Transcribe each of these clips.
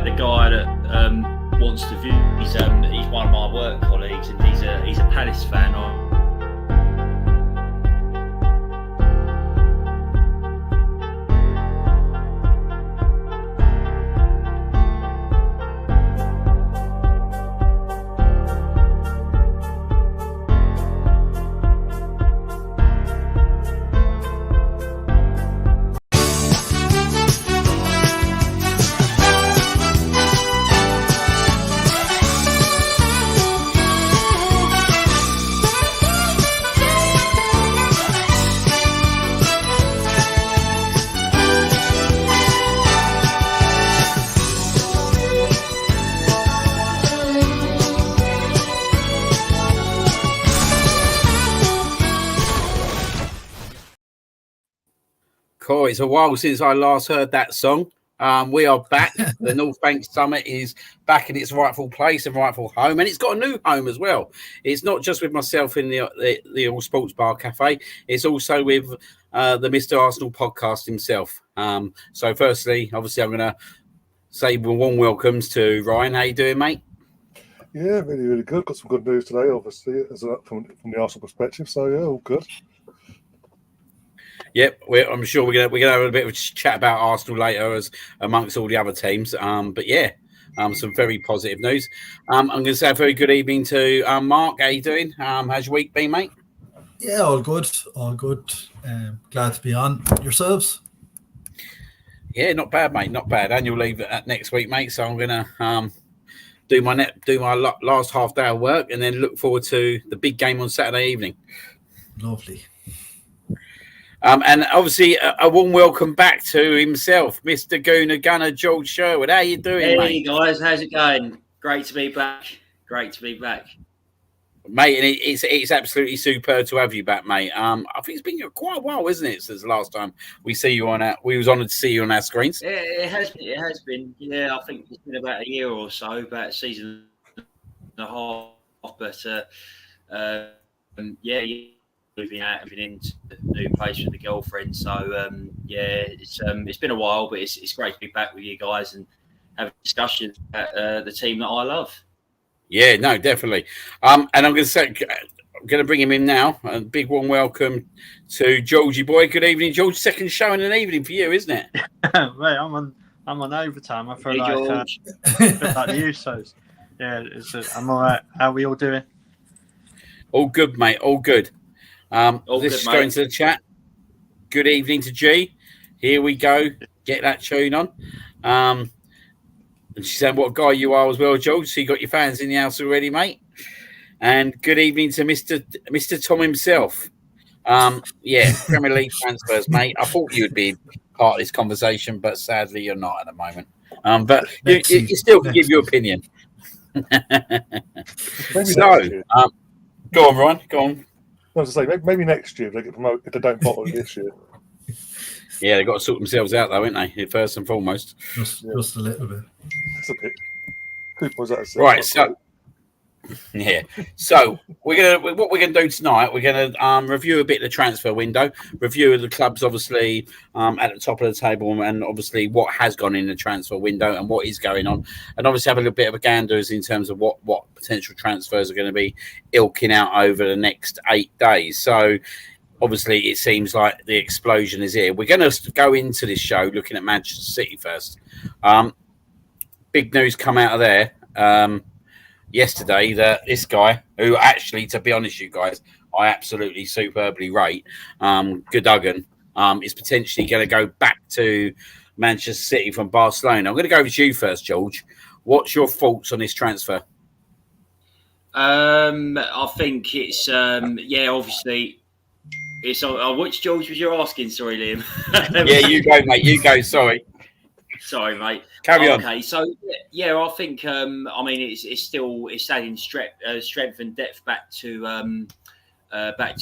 the guy that wants to view. He's one of my work colleagues, and he's a Palace fan. Cool. It's a while since I last heard that song. We are back. The North Bank Summit is back in its rightful place and rightful home, and it's got a new home as well. It's not just with myself in the All Sports Bar Cafe. It's also with the Mr. Arsenal podcast himself. So, firstly, obviously, I'm going to say warm welcomes to Ryan. How you doing, mate? Yeah, really, really good. Got some good news today, obviously, from the Arsenal perspective. So, yeah, all good. Yep, I'm sure we're gonna have a bit of a chat about Arsenal later, as amongst all the other teams. But yeah, some very positive news. I'm going to say a very good evening to Mark. How you doing? How's your week been, mate? Yeah, all good, all good. Glad to be on. Yourselves? Yeah, not bad, mate. Not bad. Annual leave next week, mate. So I'm gonna do my last half day of work, and then look forward to the big game on Saturday evening. Lovely. And obviously, a warm welcome back to himself, Mr. Gooner Gunner, George Sherwood. How you doing, mate? Hey, guys. How's it going? Great to be back. Mate, and it's absolutely superb to have you back, mate. I think it's been quite a while, isn't it, since the last time we see you we was honoured to see you on our screens. Yeah, it has been. Yeah, I think it's been about a year or so, about a season and a half. But yeah, moving out, moving into a new place with the girlfriend. So yeah, it's been a while, but it's great to be back with you guys and have a discussion about the team that I love. Yeah, no, definitely. And I'm going to bring him in now. A big warm welcome to Georgie boy. Good evening, George. Second show in an evening for you, isn't it? Mate, I'm on overtime. I feel Hey, like the you. So yeah, I'm all right. How are we all doing? All good, mate. All good. All this good, is mate. going to the chat. Good evening to G. Here we go. Get that tune on. And she said, "What a guy you are as well, George." So you got your fans in the house already, mate. And good evening to Mr. Tom himself. Yeah, Premier League transfers, mate. I thought you would be part of this conversation, but sadly you're not at the moment. But you still can give your opinion. So, go on, Ryan. Go on. I was going to say, maybe next year if they get promoted, if they don't bottle this year. Yeah, they've got to sort themselves out, though, haven't they? First and foremost. Just a little bit. It's a bit. Who was that? Right, so yeah, so what we're gonna do tonight. We're gonna review a bit of the transfer window, review of the clubs, obviously at the top of the table, and obviously what has gone in the transfer window and what is going on, and obviously have a little bit of a ganders in terms of what potential transfers are going to be ilking out over the next 8 days. So obviously it seems like the explosion is here. We're going to go into this show looking at Manchester City first. Big news come out of there yesterday that this guy, who actually, to be honest, you guys, I absolutely superbly rate, Gundogan, is potentially going to go back to Manchester City from Barcelona. I'm going to go with you first, George. What's your thoughts on this transfer? I think it's obviously it's which George was you asking? Sorry, Liam. Yeah, you go, mate. You go. Sorry, mate. Carry on. Okay, so yeah, I think it's adding strength and depth back to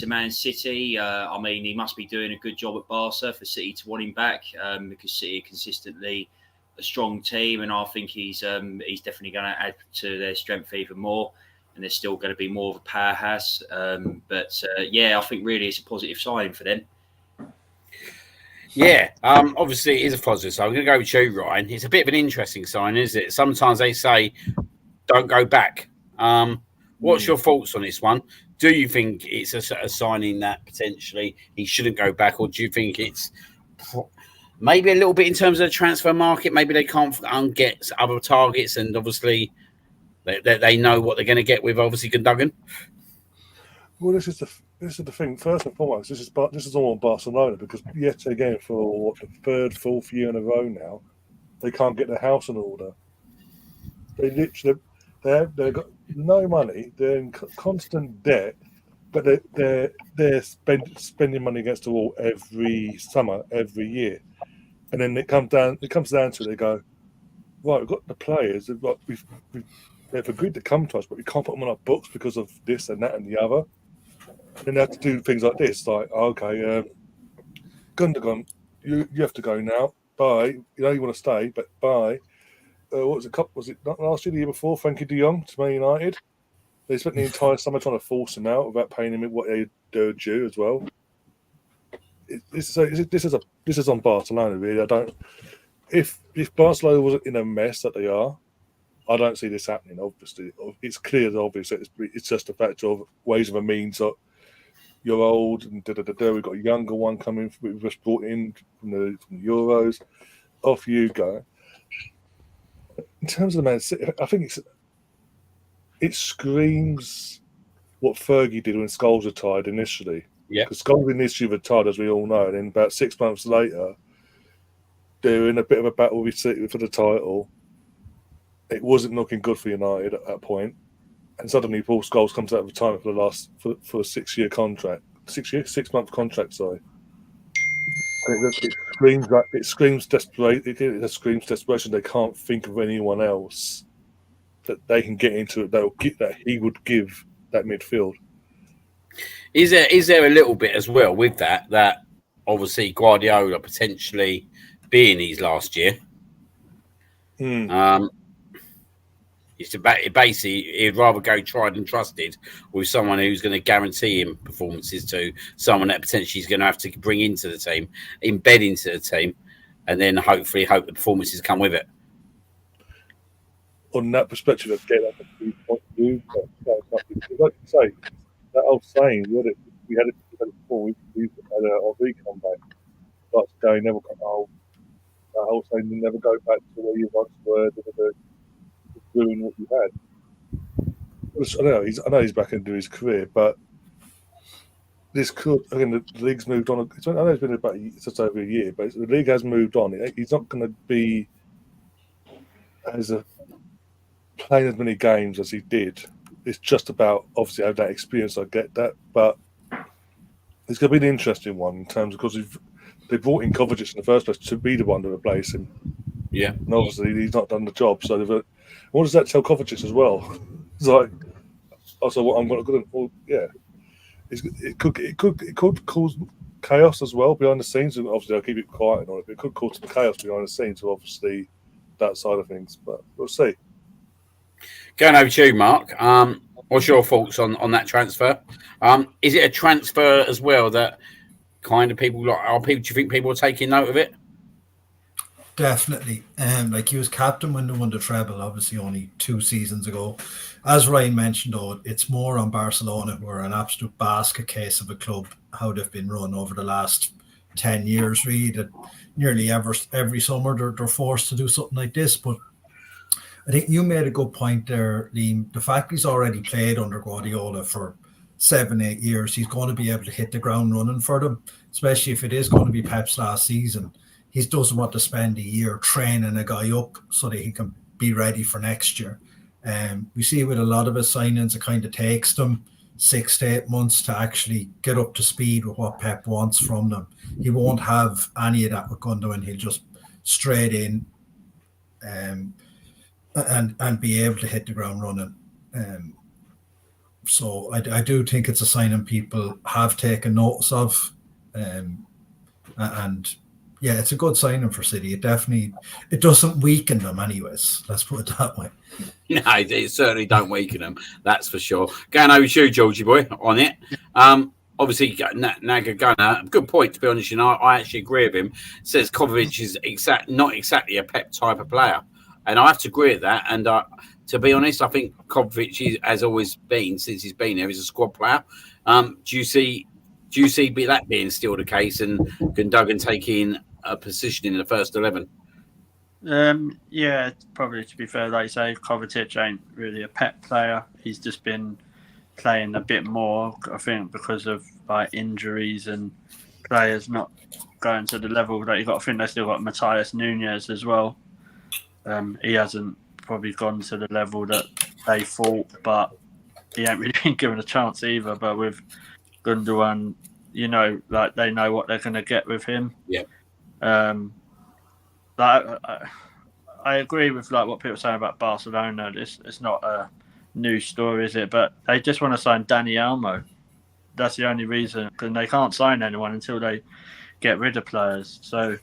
Man City. I mean, he must be doing a good job at Barca for City to want him back because City are consistently a strong team, and I think he's definitely going to add to their strength even more. And they're still going to be more of a powerhouse. But I think really it's a positive sign for them. Yeah, obviously it is a positive. So I'm going to go with you, Ryan. It's a bit of an interesting sign, isn't it? Sometimes they say, don't go back. What's your thoughts on this one? Do you think it's a signing that potentially he shouldn't go back, or do you think it's maybe a little bit in terms of the transfer market? Maybe they can't get other targets, and obviously they know what they're going to get with obviously Gundogan. Well, this is the thing. First and foremost, this is all on Barcelona because yet again for the third, fourth year in a row now, they can't get their house in order. They literally they've got no money. They're in constant debt, but they're spending money against the wall every summer, every year, and then it comes down to it. They go, right, we've got the players. They've agreed to come to us, but we can't put them on our books because of this and that and the other. And they have to do things like this, like, okay, Gundogan, you have to go now. Bye. You know you want to stay, but bye. What was it? Was it not last year, the year before? Frankie De Jong to Man United. They spent the entire summer trying to force him out without paying him what they due as well. This is on Barcelona, really. I don't. If Barcelona wasn't in a mess that they are, I don't see this happening. Obviously, it's clear and obvious that it's just a factor of ways of a means that you're old and We've got a younger one coming. We've just brought in from the Euros. Off you go. In terms of the Man City, I think it screams what Fergie did when Scholes retired initially. Yeah, because Scholes initially retired, as we all know, and then about 6 months later, they're in a bit of a battle with City for the title. It wasn't looking good for United at that point, and suddenly Paul Scholes comes out of retirement for a 6-year contract, 6-month contract. Sorry, it screams desperation. It screams desperation. They can't think of anyone else that they can get into that he would give that midfield. Is there a little bit as well with that obviously Guardiola potentially being his last year? It's basically he'd rather go tried and trusted with someone who's going to guarantee him performances to someone that potentially he's going to have to bring into the team, embed into the team, and then hopefully hope the performances come with it. On that perspective, I get that from his point of view. But like you say, that old saying, we had it before. We had our V comeback. Starts going, never come home. That whole saying, you never go back to where you once were. Ruin what you had. I know he's back into his career, but this could again. The league's moved on. I know it's been about just over a year, but the league has moved on. He's not going to be playing as many games as he did. It's just about obviously have that experience. I get that, but it's going to be an interesting one in terms of because they brought in Kovacic in the first place to be the one to replace him. Yeah, and obviously he's not done the job. So what does that tell Kovacic as well? It's like, also what I'm going to. Well, yeah, it could cause chaos as well behind the scenes. And obviously, I'll keep it quiet on it. But it could cause some chaos behind the scenes. So obviously, that side of things. But we'll see. Going over to you, Mark. What's your thoughts on that transfer? Is it a transfer as well that kind of people do you think people are taking note of it? Definitely. Like he was captain when they won the treble, obviously only 2 seasons ago. As Ryan mentioned, though, it's more on Barcelona, who are an absolute basket case of a club, how they've been run over the last 10 years, really, that nearly every summer they're forced to do something like this. But I think you made a good point there, Liam. The fact he's already played under Guardiola for 7-8 years, he's going to be able to hit the ground running for them, especially if it is going to be Pep's last season. He doesn't want to spend a year training a guy up so that he can be ready for next year. We see with a lot of his signings, it kind of takes them 6 to 8 months to actually get up to speed with what Pep wants from them. He won't have any of that with Gundogan. He'll just straight in and be able to hit the ground running. So I do think it's a signing people have taken notice of. And yeah, it's a good signing for City. It doesn't weaken them anyways. Let's put it that way. No, it certainly don't weaken them. That's for sure. Going over to you, Georgie boy, on it. obviously Nagagana, good point, to be honest. I actually agree with him. Says Kovacic is not exactly a Pep type of player, and I have to agree with that. And to be honest, I think Kovacic has always been, since he's been there, he's a squad player. Do you see that being still the case, and Gundogan taking a position in the first 11? Yeah, probably, to be fair, like you say, Kovacic ain't really a Pep player. He's just been playing a bit more, I think, because of like injuries and players not going to the level that you got. I think they still got Matthias Nunez as well. He hasn't probably gone to the level that they thought, but he ain't really been given a chance either. But with Gundogan, like they know what they're going to get with him. Yeah. I agree with like what people are saying about Barcelona. It's not a new story, is it? But they just want to sign Dani Olmo. That's the only reason, because they can't sign anyone until they get rid of players. So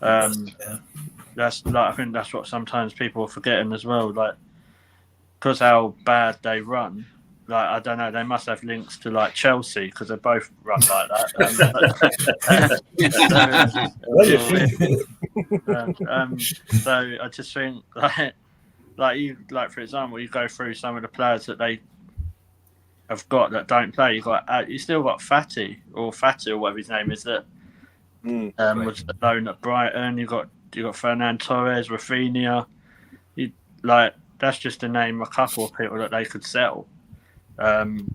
that's like, I think that's what sometimes people are forgetting as well. Like, because how bad they run. Like, I don't know, they must have links to like Chelsea, because they both run like that. So I just think like for example, you go through some of the players that they have got that don't play. You still got Fati or whatever his name is, that was alone at Brighton. You got Fernand Torres, Rafinha. That's just to name a couple of people that they could sell. And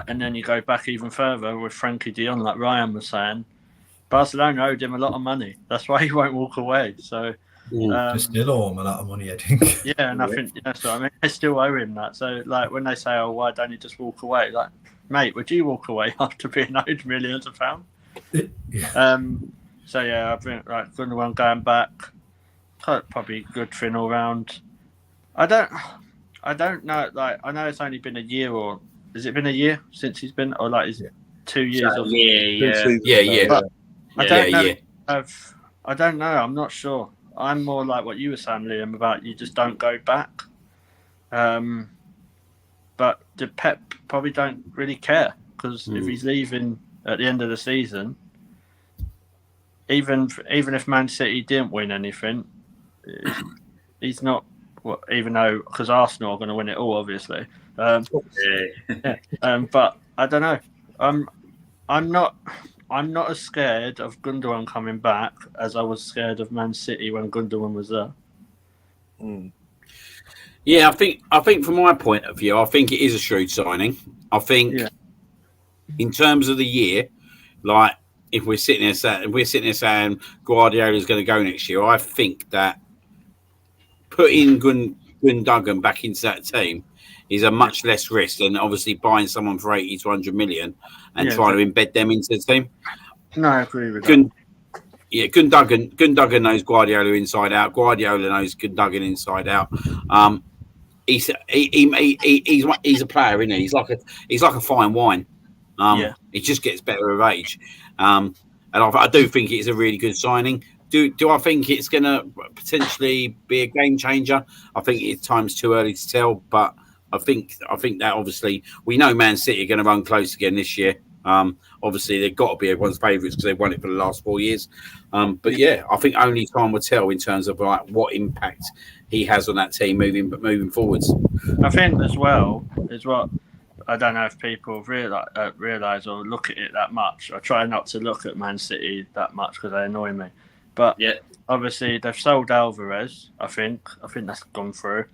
then you go back even further with Frankie de Jong, like Ryan was saying. Barcelona owed him a lot of money. That's why he won't walk away. So they still owe him a lot of money, I think. Yeah, and I think that's what I mean. They still owe him that. So like when they say, "Oh, why don't you just walk away?" Like, mate, would you walk away after being owed millions of pounds? Yeah. So yeah, I think like Gundogan going back, probably good thing all round. I don't know. Like, I know it's only been a year, or has it been a year since he's been, or like is it 2 years? Or Yeah. But I don't know. I don't know. I'm not sure. I'm more like what you were saying, Liam, about you just don't go back. But the Pep probably don't really care, because if he's leaving at the end of the season, even if Man City didn't win anything, he's not. Well, even though, because Arsenal are going to win it all, obviously. But I don't know. I'm not as scared of Gundogan coming back as I was scared of Man City when Gundogan was there. Yeah, I think from my point of view, I think it is a shrewd signing. I think in terms of the year, like if we're sitting there saying Guardiola is going to go next year, I think that putting Gundogan back into that team is a much less risk than obviously buying someone for 80 to 100 million and trying to embed them into the team. No, I agree with that. Yeah, Gundogan knows Guardiola inside out. Guardiola knows Gundogan inside out. He's a player, isn't he? He's like a fine wine. He just gets better with age. And I do think it's a really good signing. Do I think it's going to potentially be a game changer? I think it's time's too early to tell, but I think that obviously we know Man City are going to run close again this year. Obviously they've got to be everyone's favourites because they've won it for the last 4 years. But yeah, I think only time will tell in terms of like what impact he has on that team moving forwards. I think as well is what I don't know if people realise or look at it that much. I try not to look at Man City that much because they annoy me. But obviously they've sold Alvarez. I think that's gone through.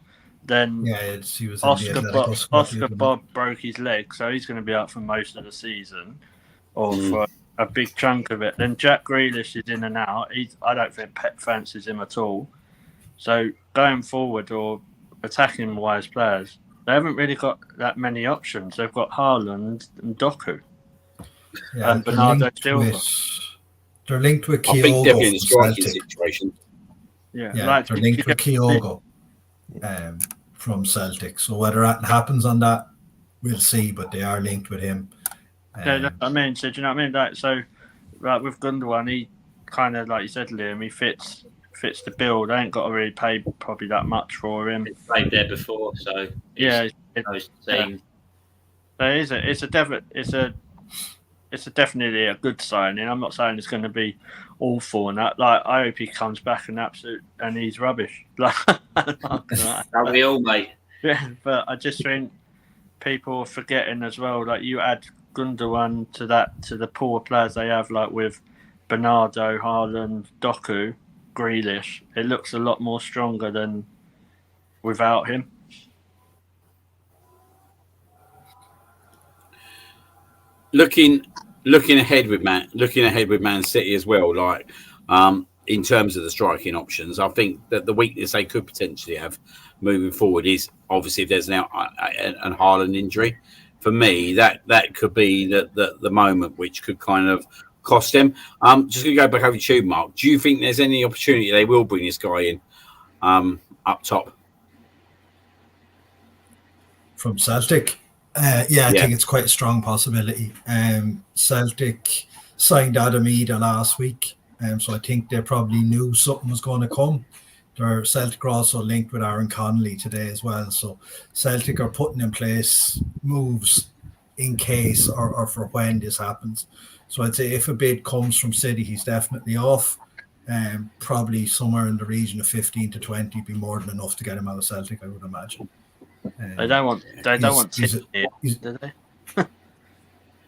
Then he was Oscar Bob broke his leg, so he's going to be out for most of the season, or for a big chunk of it. Then Jack Grealish is in and out. I don't think Pep fancies him at all. So going forward or attacking wise players, they haven't really got that many options. They've got Haaland and Doku and Bernardo Silva. They're linked with Kyogo. I think definitely in a striking situation. They're linked with Kyogo from Celtic. So whether that happens on that, we'll see. But they are linked with him. I mean, so do you know what I mean? Like, so, like with Gundogan, he kind of, like you said, Liam, he fits the bill. They ain't got to really pay probably that much for him. He's played there before, so yeah. It's So it's a it's definitely a good signing. I'm not saying it's going to be awful and that. Like, I hope he comes back and he's rubbish. Like, That'll be all, mate. yeah, but I just think people are forgetting as well. Like, you add Gundogan to the poor players they have, like with Bernardo, Haaland, Doku, Grealish. It looks a lot more stronger than without him. Looking ahead with Man City as well, like in terms of the striking options, I think that the weakness they could potentially have moving forward is obviously if there's now an Haaland injury. For me, that could be the moment which could kind of cost them. Just going to go back over to you, Mark. Do you think there's any opportunity they will bring this guy in up top from Celtic? I think it's quite a strong possibility. Celtic signed Adam Ida last week, so I think they probably knew something was going to come. Celtic are also linked with Aaron Connolly today as well, so Celtic are putting in place moves in case or for when this happens. So I'd say if a bid comes from City, he's definitely off. Probably somewhere in the region of 15 to 20 be more than enough to get him out of Celtic, I would imagine. They don't want City, do they?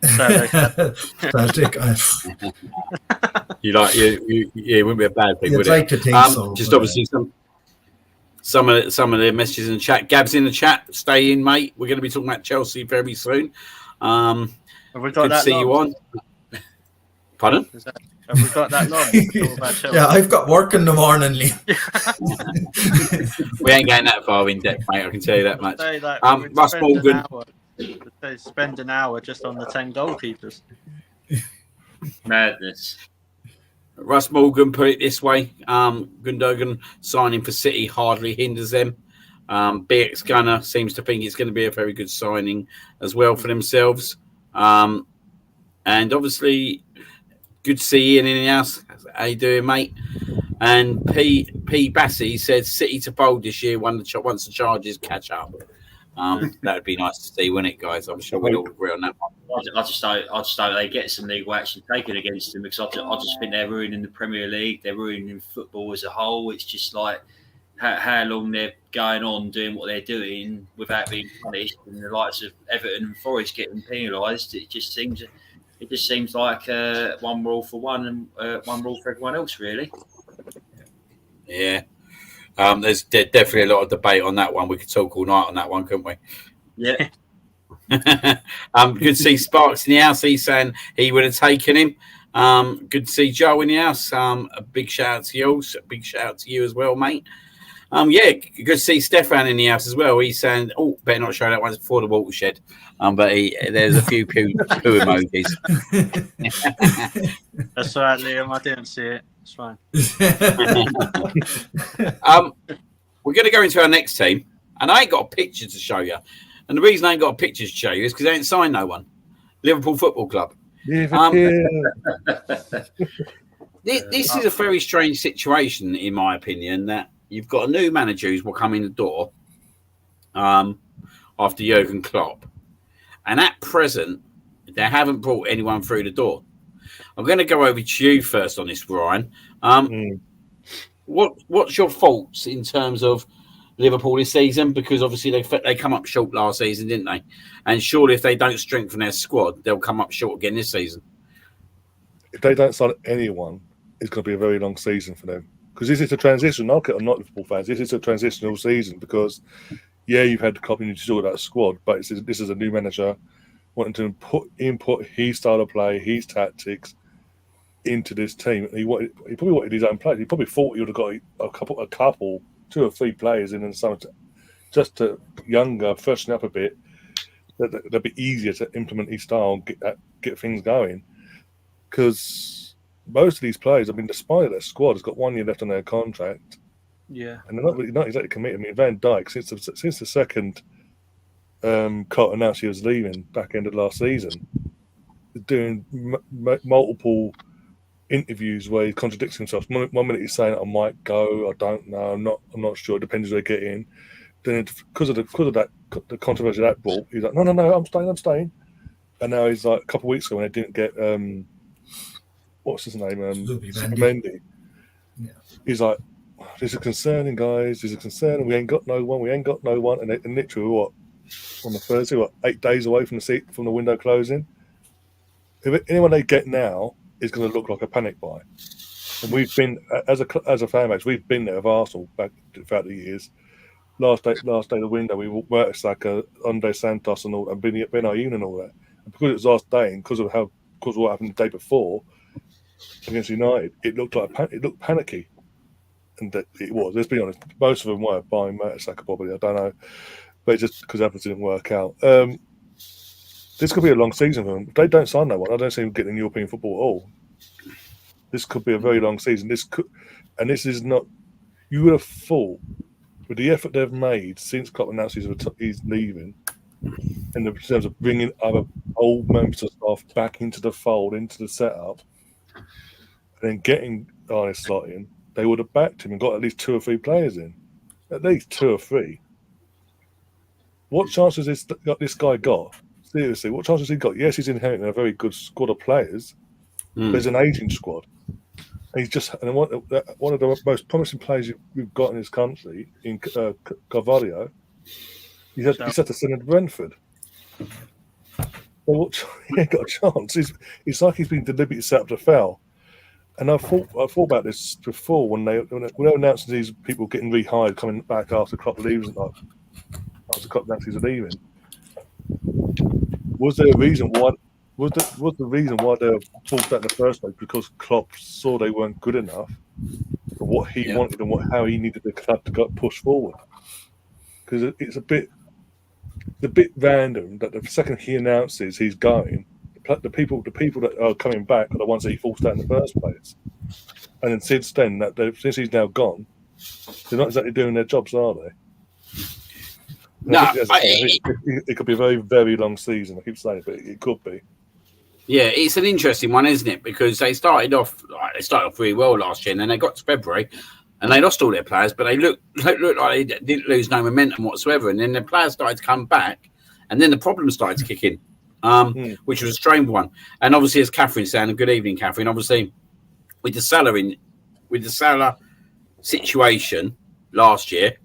Celtic. You it wouldn't be a bad thing, You'd would like it? to think so. Just obviously some of the messages in the chat. Gab's in the chat. Stay in, mate. We're going to be talking about Chelsea very soon. Have we got good to see you on. Pardon? Have we got that long? Yeah, I've got work in the morning, Lee. We ain't getting that far in depth, mate. I can tell you that much. Russ Morgan. They spend an hour just on the 10 goalkeepers. Madness. Russ Morgan put it this way: Gundogan signing for City hardly hinders them. BX Gunner seems to think it's going to be a very good signing as well for themselves. And obviously, good to see Ian in the house. How you doing, mate? And P Bassey said City to fold this year once the charges catch up. That would be nice to see, wouldn't it, guys? I'm sure we'd all agree on that one. I just hope they get some legal action taken against them, because I just think they're ruining the Premier League. They're ruining football as a whole. It's just like how long they're going on doing what they're doing without being punished, and the likes of Everton and Forest getting penalised. It just seems like one rule for one and one rule for everyone else, really. Yeah. There's definitely a lot of debate on that one. We could talk all night on that one, couldn't we? Yeah. Good to see Sparks in the house. He's saying he would have taken him. Good to see Joe in the house. A big shout out to you. A big shout out to you as well, mate. Good to see Stefan in the house as well. He's saying, better not show that one before the watershed. But there's a few poo emojis. That's right, Liam. I didn't see it. It's fine. We're going to go into our next team, and I ain't got a picture to show you. And the reason I ain't got a picture to show you is because I ain't signed no one. Liverpool Football Club. This is a very strange situation, in my opinion, that you've got a new manager who's come in the door after Jurgen Klopp. And at present, they haven't brought anyone through the door. I'm going to go over to you first on this, Ryan. What's your thoughts in terms of Liverpool this season? Because obviously they come up short last season, didn't they? And surely if they don't strengthen their squad, they'll come up short again this season. If they don't sign anyone, it's going to be a very long season for them. Because this is a transition. I'm not Liverpool fans. This is a transitional season because, you've had the Klopp and you still got that squad, but this is a new manager wanting to input his style of play, his tactics into this team. He probably wanted his own players. He probably thought he would have got a couple, 2 or 3 players in and some just to younger, freshen up a bit. That'd be easier to implement his style and get things going. Because most of these players, despite their squad, has got 1 year left on their contract. Yeah, and they're not exactly committed. Van Dijk, since the second Cott announced he was leaving back end of last season, doing multiple interviews where he contradicts himself. One minute he's saying I might go, I don't know, I'm not sure. It depends who they get in. Then because of the controversy that brought, he's like, no, I'm staying. And now he's like a couple of weeks ago when they didn't get what's his name? Zubimendi. Yeah. He's like, this is concerning, guys. This is concerning. We ain't got no one. And literally, what on the Thursday, 8 days away from the window closing. If anyone they get now is going to look like a panic buy. And we've been as a fan base, we've been there with Arsenal back throughout the years. Last day of the window, we worked Saka, Andre Santos, and all, and Ben Ayoun and all that. And because it was last day, and because of what happened the day before against United, it looked panicky, and it was. Let's be honest, most of them were buying Mertesacker probably. I don't know, but just because Everton didn't work out. This could be a long season for them. If they don't sign no one, I don't see them getting European football at all. This could be a very long season. This is not. You would have thought, with the effort they've made since Klopp announced he's leaving, in terms of bringing other old members of staff back into the fold, into the setup, and then getting Arne Slot in, they would have backed him and got at least 2 or 3 players in. At least 2 or 3. What chances has this guy got? Seriously, what chances has he got? Yes, he's inheriting a very good squad of players. There's an aging squad. And he's just one of the most promising players we've got in this country, in Carvalho. He's had to send him to Brentford. Well, he ain't got a chance. It's like he's been deliberately set up to fail. And I thought about this before when they announced these people getting rehired coming back after Klopp leaves, after Klopp announced he's leaving. Was there a reason why? Was the reason why they were forced out in the first place because Klopp saw they weren't good enough for what he wanted and how he needed the club to push forward? Because it's a bit random that the second he announces he's going, the people that are coming back are the ones that he forced out in the first place. And then since he's now gone, they're not exactly doing their jobs, are they? No, it could be a very, very long season. I keep saying it, but it could be. Yeah, it's an interesting one, isn't it? Because they started off really well last year, and then they got to February, and they lost all their players, but they looked like they didn't lose no momentum whatsoever. And then the players started to come back, and then the problems started to kick in, which was a strange one. And obviously, as Catherine's saying, and good evening, Catherine. Obviously, with the Salah situation last year,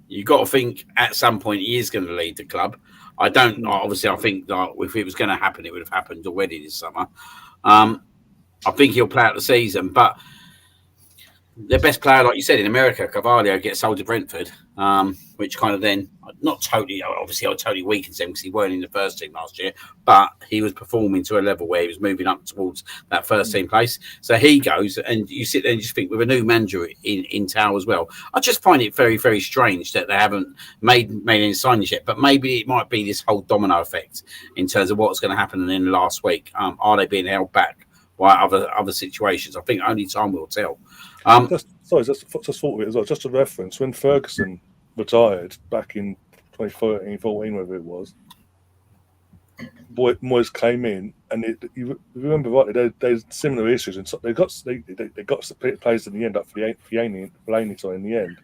you got to think at some point he is going to lead the club. I think that if it was going to happen, it would have happened already this summer. I think he'll play out the season, but their best player, like you said, in America, Carvalho, gets sold to Brentford, which kind of then not totally, obviously, I totally weakens him because he weren't in the first team last year, but he was performing to a level where he was moving up towards that first team place. So he goes, and you sit there and just think, with a new manager in town as well, I just find it very, very strange that they haven't made any signings yet. But maybe it might be this whole domino effect in terms of what's going to happen in the last week. Are they being held back by other situations? I think only time will tell. Just thought of it as well. Just a reference: when Ferguson retired back in 2013, 14, whatever it was, Moyes came in, and you remember rightly, there's similar issues, and so they got players in the end, up for Fellaini in the end.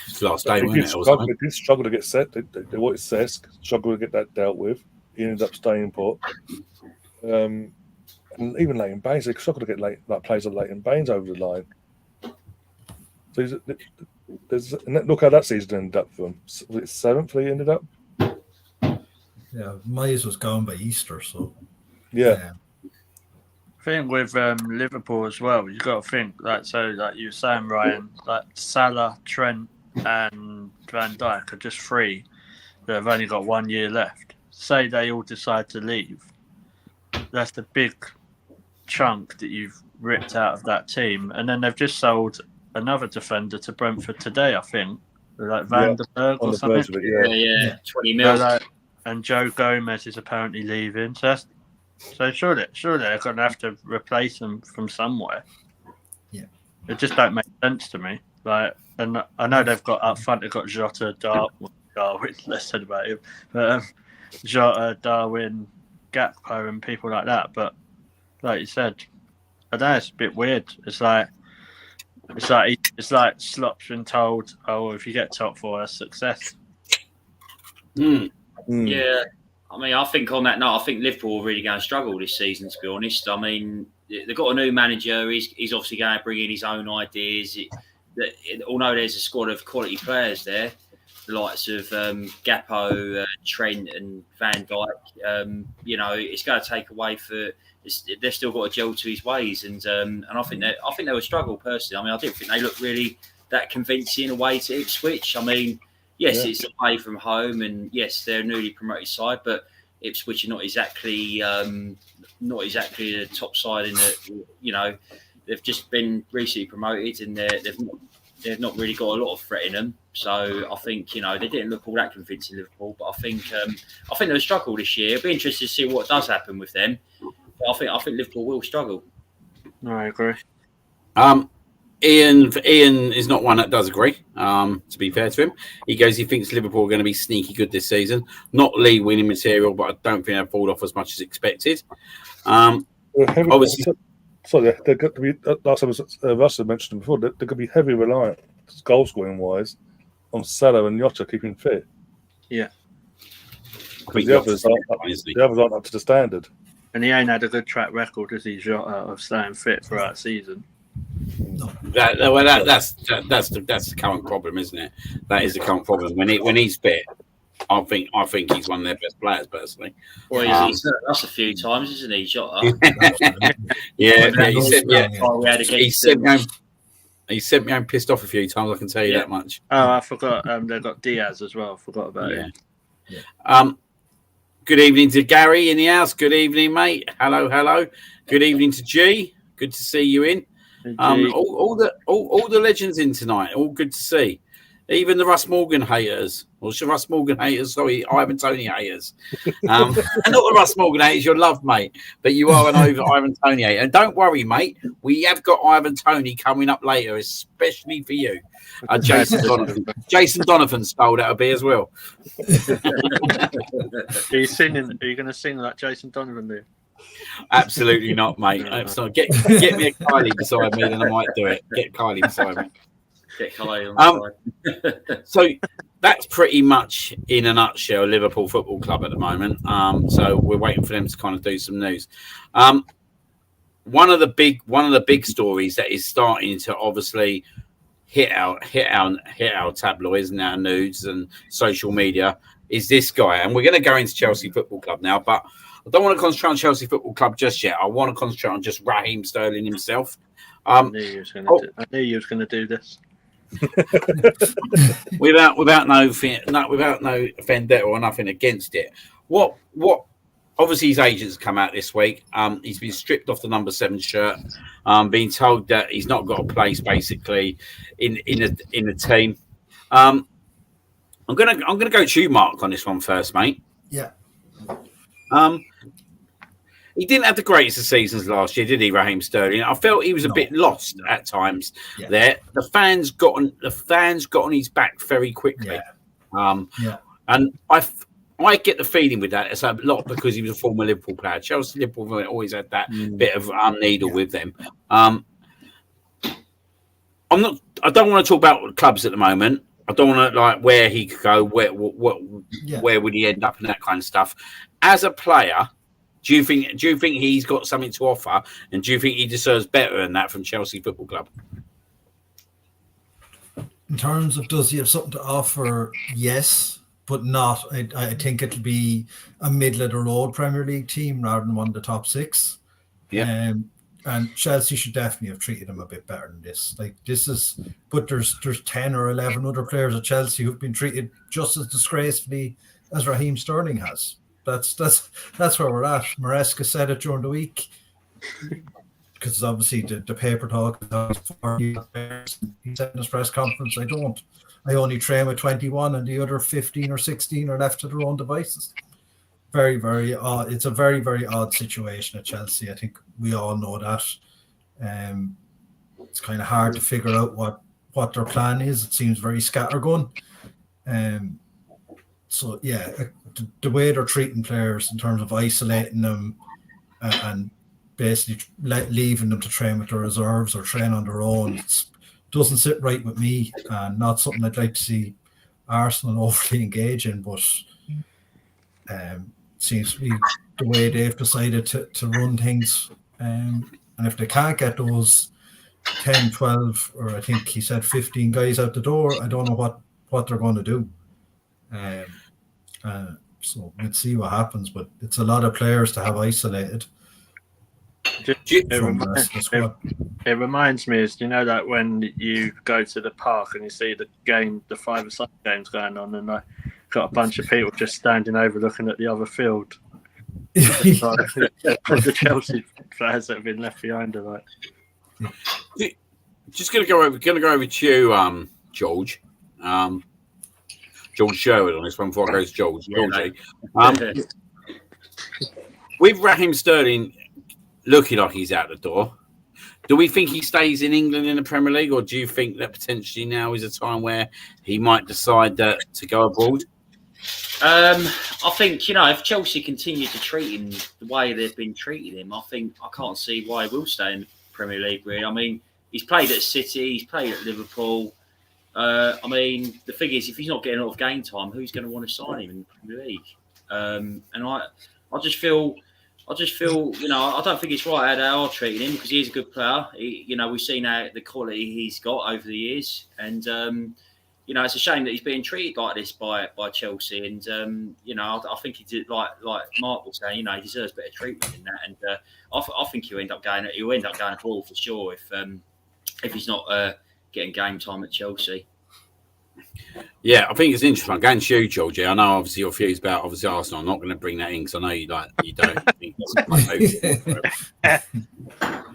It's last day, They did struggle to get set. They wanted Cesc, struggled to get that dealt with. He ended up staying put. And even Leighton Baines, they struggled to get players like Leighton Baines over the line. So look how that season ended up for him. Was it 7th he ended up? Yeah, Moyes was gone by Easter, so yeah. I think with Liverpool as well, you've got to think like you were saying, Ryan, like Salah, Trent, and Van Dijk are just 3 that have only got 1 year left. Say they all decide to leave, that's the big chunk that you've ripped out of that team, and then they've just sold another defender to Brentford today, I think, like Van der Berg or something. Yeah, 20 mil. And Joe Gomez is apparently leaving, so surely they're going to have to replace him from somewhere. Yeah, it just don't make sense to me. Like, and I know they've got up front, they've got Jota, Darwin. Less said about him, but Jota, Darwin, Gakpo, and people like that. But like you said, I don't know, it's a bit weird. It's like Slop's been told, "Oh, if you get top 4, that's success." Yeah, I mean, I think on that note, I think Liverpool are really going to struggle this season, to be honest. I mean, they've got a new manager. He's obviously going to bring in his own ideas. Although there's a squad of quality players there, the likes of Gakpo, Trent and Van Dijk, it's going to take away for... They've still got to gel to his ways. And I think they will struggle, personally. I mean, I didn't think they looked really that convincing away to Ipswich. I mean... Yes, it's away from home, and yes, they're a newly promoted side, but Ipswich are not exactly the top side in the. They've just been recently promoted, and they've not really got a lot of threat in them. So I think they didn't look all that convincing, Liverpool, but I think they'll struggle this year. It'll be interesting to see what does happen with them. But I think Liverpool will struggle. No, I agree. Ian is not one that does agree, to be fair to him. He thinks Liverpool are going to be sneaky good this season. Not league winning material, but I don't think they've fallen off as much as expected. Obviously, sorry, they're going to be, last time Russell mentioned before, they're going to be heavily reliant, goal scoring wise, on Salah and Jota keeping fit. Yeah. The others aren't up to the standard. And he ain't had a good track record, has he, Jota, of staying fit throughout the season. No. That's the current problem, isn't it? That is the current problem. When he's fit, I think he's one of their best players, personally. Well, he's hurt us a few times, isn't he, Jota? He sent me home pissed off a few times. I can tell you that much. Oh, I forgot. They've got Diaz as well. I forgot about him. Yeah. Good evening to Gary in the house. Good evening, mate. Hello. Good evening to G. Good to see you in. All the legends in tonight. All good to see. Even the Russ Morgan haters. Sorry, Ivan Toney haters. Not the Russ Morgan haters, you're loved, mate. But you are an over Ivan Toney hater. And don't worry, mate. We have got Ivan Toney coming up later, especially for you. Jason Donovan. Jason Donovan stole that a bit as well. Are you going to sing like Jason Donovan do? Absolutely not, mate. No. Get me a Kylie beside me, then I might do it. Get Kylie beside me. Get Kylie on the side. So that's pretty much, in a nutshell, Liverpool Football Club at the moment. So we're waiting for them to kind of do some news. One of the big stories that is starting to obviously hit our tabloids and our nudes and social media is this guy, and we're going to go into Chelsea Football Club now, but I don't want to concentrate on Chelsea Football Club just yet. I want to concentrate on just Raheem Sterling himself. I knew you was going to do this. without no vendetta or nothing against it. What? Obviously, his agents come out this week. He's been stripped off the number 7 shirt, being told that he's not got a place basically in the team. I'm gonna go to you, Mark, on this one first, mate. Yeah. He didn't have the greatest of seasons last year, did he, Raheem Sterling? I felt he was a bit lost at times. Yeah. There, the fans got on his back very quickly. Yeah. And I get the feeling with that it's a lot because he was a former Liverpool player. Chelsea, Liverpool always had that bit of needle with them. I don't want to talk about clubs at the moment. I don't want to where he could go, where would he end up, and that kind of stuff. As a player, do you think he's got something to offer, and do you think he deserves better than that from Chelsea Football Club? In terms of does he have something to offer? Yes, but not. I think it'll be a middle of the road Premier League team rather than one of the top 6. Yeah. And Chelsea should definitely have treated him a bit better than this. But there's 10 or 11 other players at Chelsea who've been treated just as disgracefully as Raheem Sterling has. That's where we're at. Maresca said it during the week because obviously the paper talk. He said in his press conference, I only train with 21 and the other 15 or 16 are left to their own devices. Very, very odd. It's a very, very odd situation at Chelsea. I think we all know that. It's kind of hard to figure out what their plan is. It seems very scattergun. So, yeah, the way they're treating players in terms of isolating them and basically leaving them to train with their reserves or train on their own doesn't sit right with me, and not something I'd like to see Arsenal overly engage in. But seems to be the way they've decided to run things. And if they can't get those 10, 12, or I think he said 15 guys out the door, I don't know what they're going to do. So we'll see what happens, but it's a lot of players to have isolated. It reminds me, is that when you go to the park and you see the 5-a-side games going on, and I got a bunch of people just standing over looking at the other field. The Chelsea players that have been left behind are like. Just gonna go over to you, George. George Sherwood on this one before I go to George. Georgie. With Raheem Sterling looking like he's out the door, do we think he stays in England in the Premier League, or do you think that potentially now is a time where he might decide to go abroad? I think, if Chelsea continue to treat him the way they've been treating him, I can't see why he will stay in the Premier League, really. I mean, he's played at City, he's played at Liverpool. The thing is, if he's not getting a lot of game time, who's going to want to sign him in the Premier League? And I just feel, I don't think it's right how they are treating him, because he is a good player. We've seen the quality he's got over the years, and it's a shame that he's being treated like this by Chelsea. And I think he did, like Mark was saying, he deserves better treatment in that. And I think he'll end up going abroad for sure if he's not getting game time at Chelsea. Yeah, I think it's interesting. I'm going to you, Georgie. I know obviously your views about Arsenal. I'm not going to bring that in because I know you don't think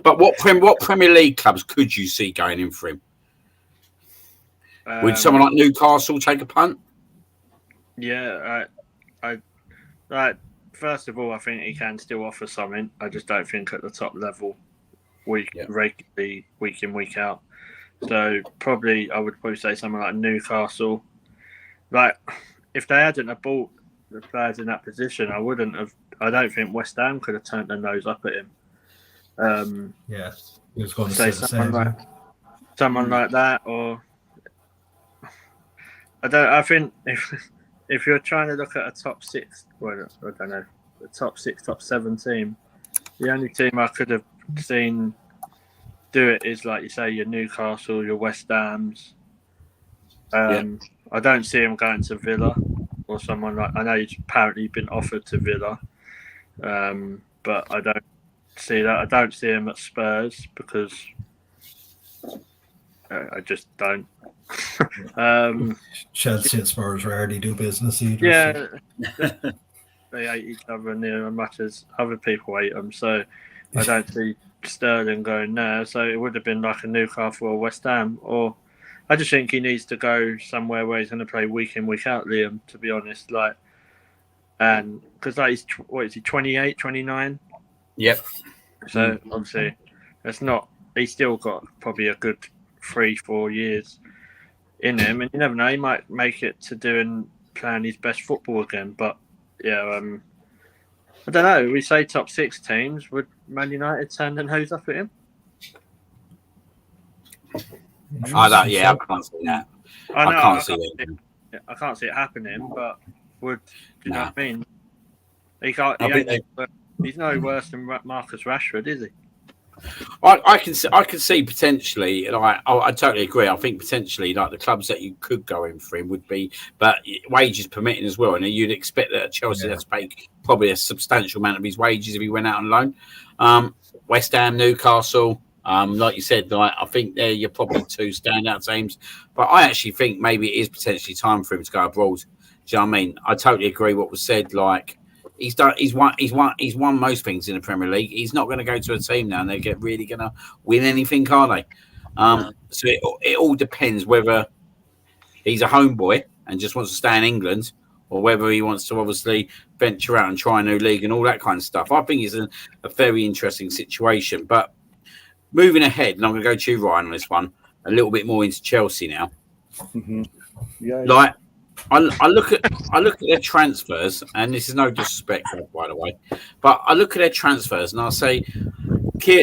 But what Premier League clubs could you see going in for him? Would someone like Newcastle take a punt? Yeah, first of all, I think he can still offer something. I just don't think at the top level, regularly, week in, week out. So I would probably say something like Newcastle. Like, if they hadn't have bought the players in that position, I don't think West Ham could have turned their nose up at him. He was going to say someone like that, or I think if you're trying to look at a top 6, well, I don't know, the top 6, top 7 team, the only team I could have seen do it is, like you say, your Newcastle, your West Hams. I don't see him going to Villa or someone like. I know he's apparently been offered to Villa, but I don't see that. I don't see him at Spurs because I just don't. Chelsea and Spurs rarely do business either. Yeah, they hate each other near as much as other people hate them. So I don't see Sterling going there. So it would have been like a Newcastle or West Ham, or I just think he needs to go somewhere where he's going to play week in, week out, Liam, to be honest. And because he's 28, 29? Yep. So obviously he's still got probably a good 3-4 years in him, and you never know, he might make it to playing his best football again. But yeah, I don't know. We say top 6 teams. Would Man United turn their nose up at him? I can't see that. I can't see it happening. But do you know what I mean? He's no worse than Marcus Rashford, is he? I can see potentially. I totally agree. I think potentially, like the clubs that you could go in for him would be, but wages permitting as well. And you'd expect that Chelsea has to pay probably a substantial amount of his wages if he went out on loan. West Ham, Newcastle, like you said, I think you're probably 2 standout teams. But I actually think maybe it is potentially time for him to go abroad. Do you know what I mean? I totally agree what was said. Like, he's won most things in the Premier League. He's not going to go to a team now and they're really going to win anything, are they? So it all depends whether he's a homeboy and just wants to stay in England, or whether he wants to obviously venture out and try a new league and all that kind of stuff. I think it's a very interesting situation. But moving ahead, and I'm going to go to you, Ryan, on this one, a little bit more into Chelsea now. Mm-hmm. Yeah. Like, I look at their transfers, and this is no disrespect, by the way, but I look at their transfers and I say,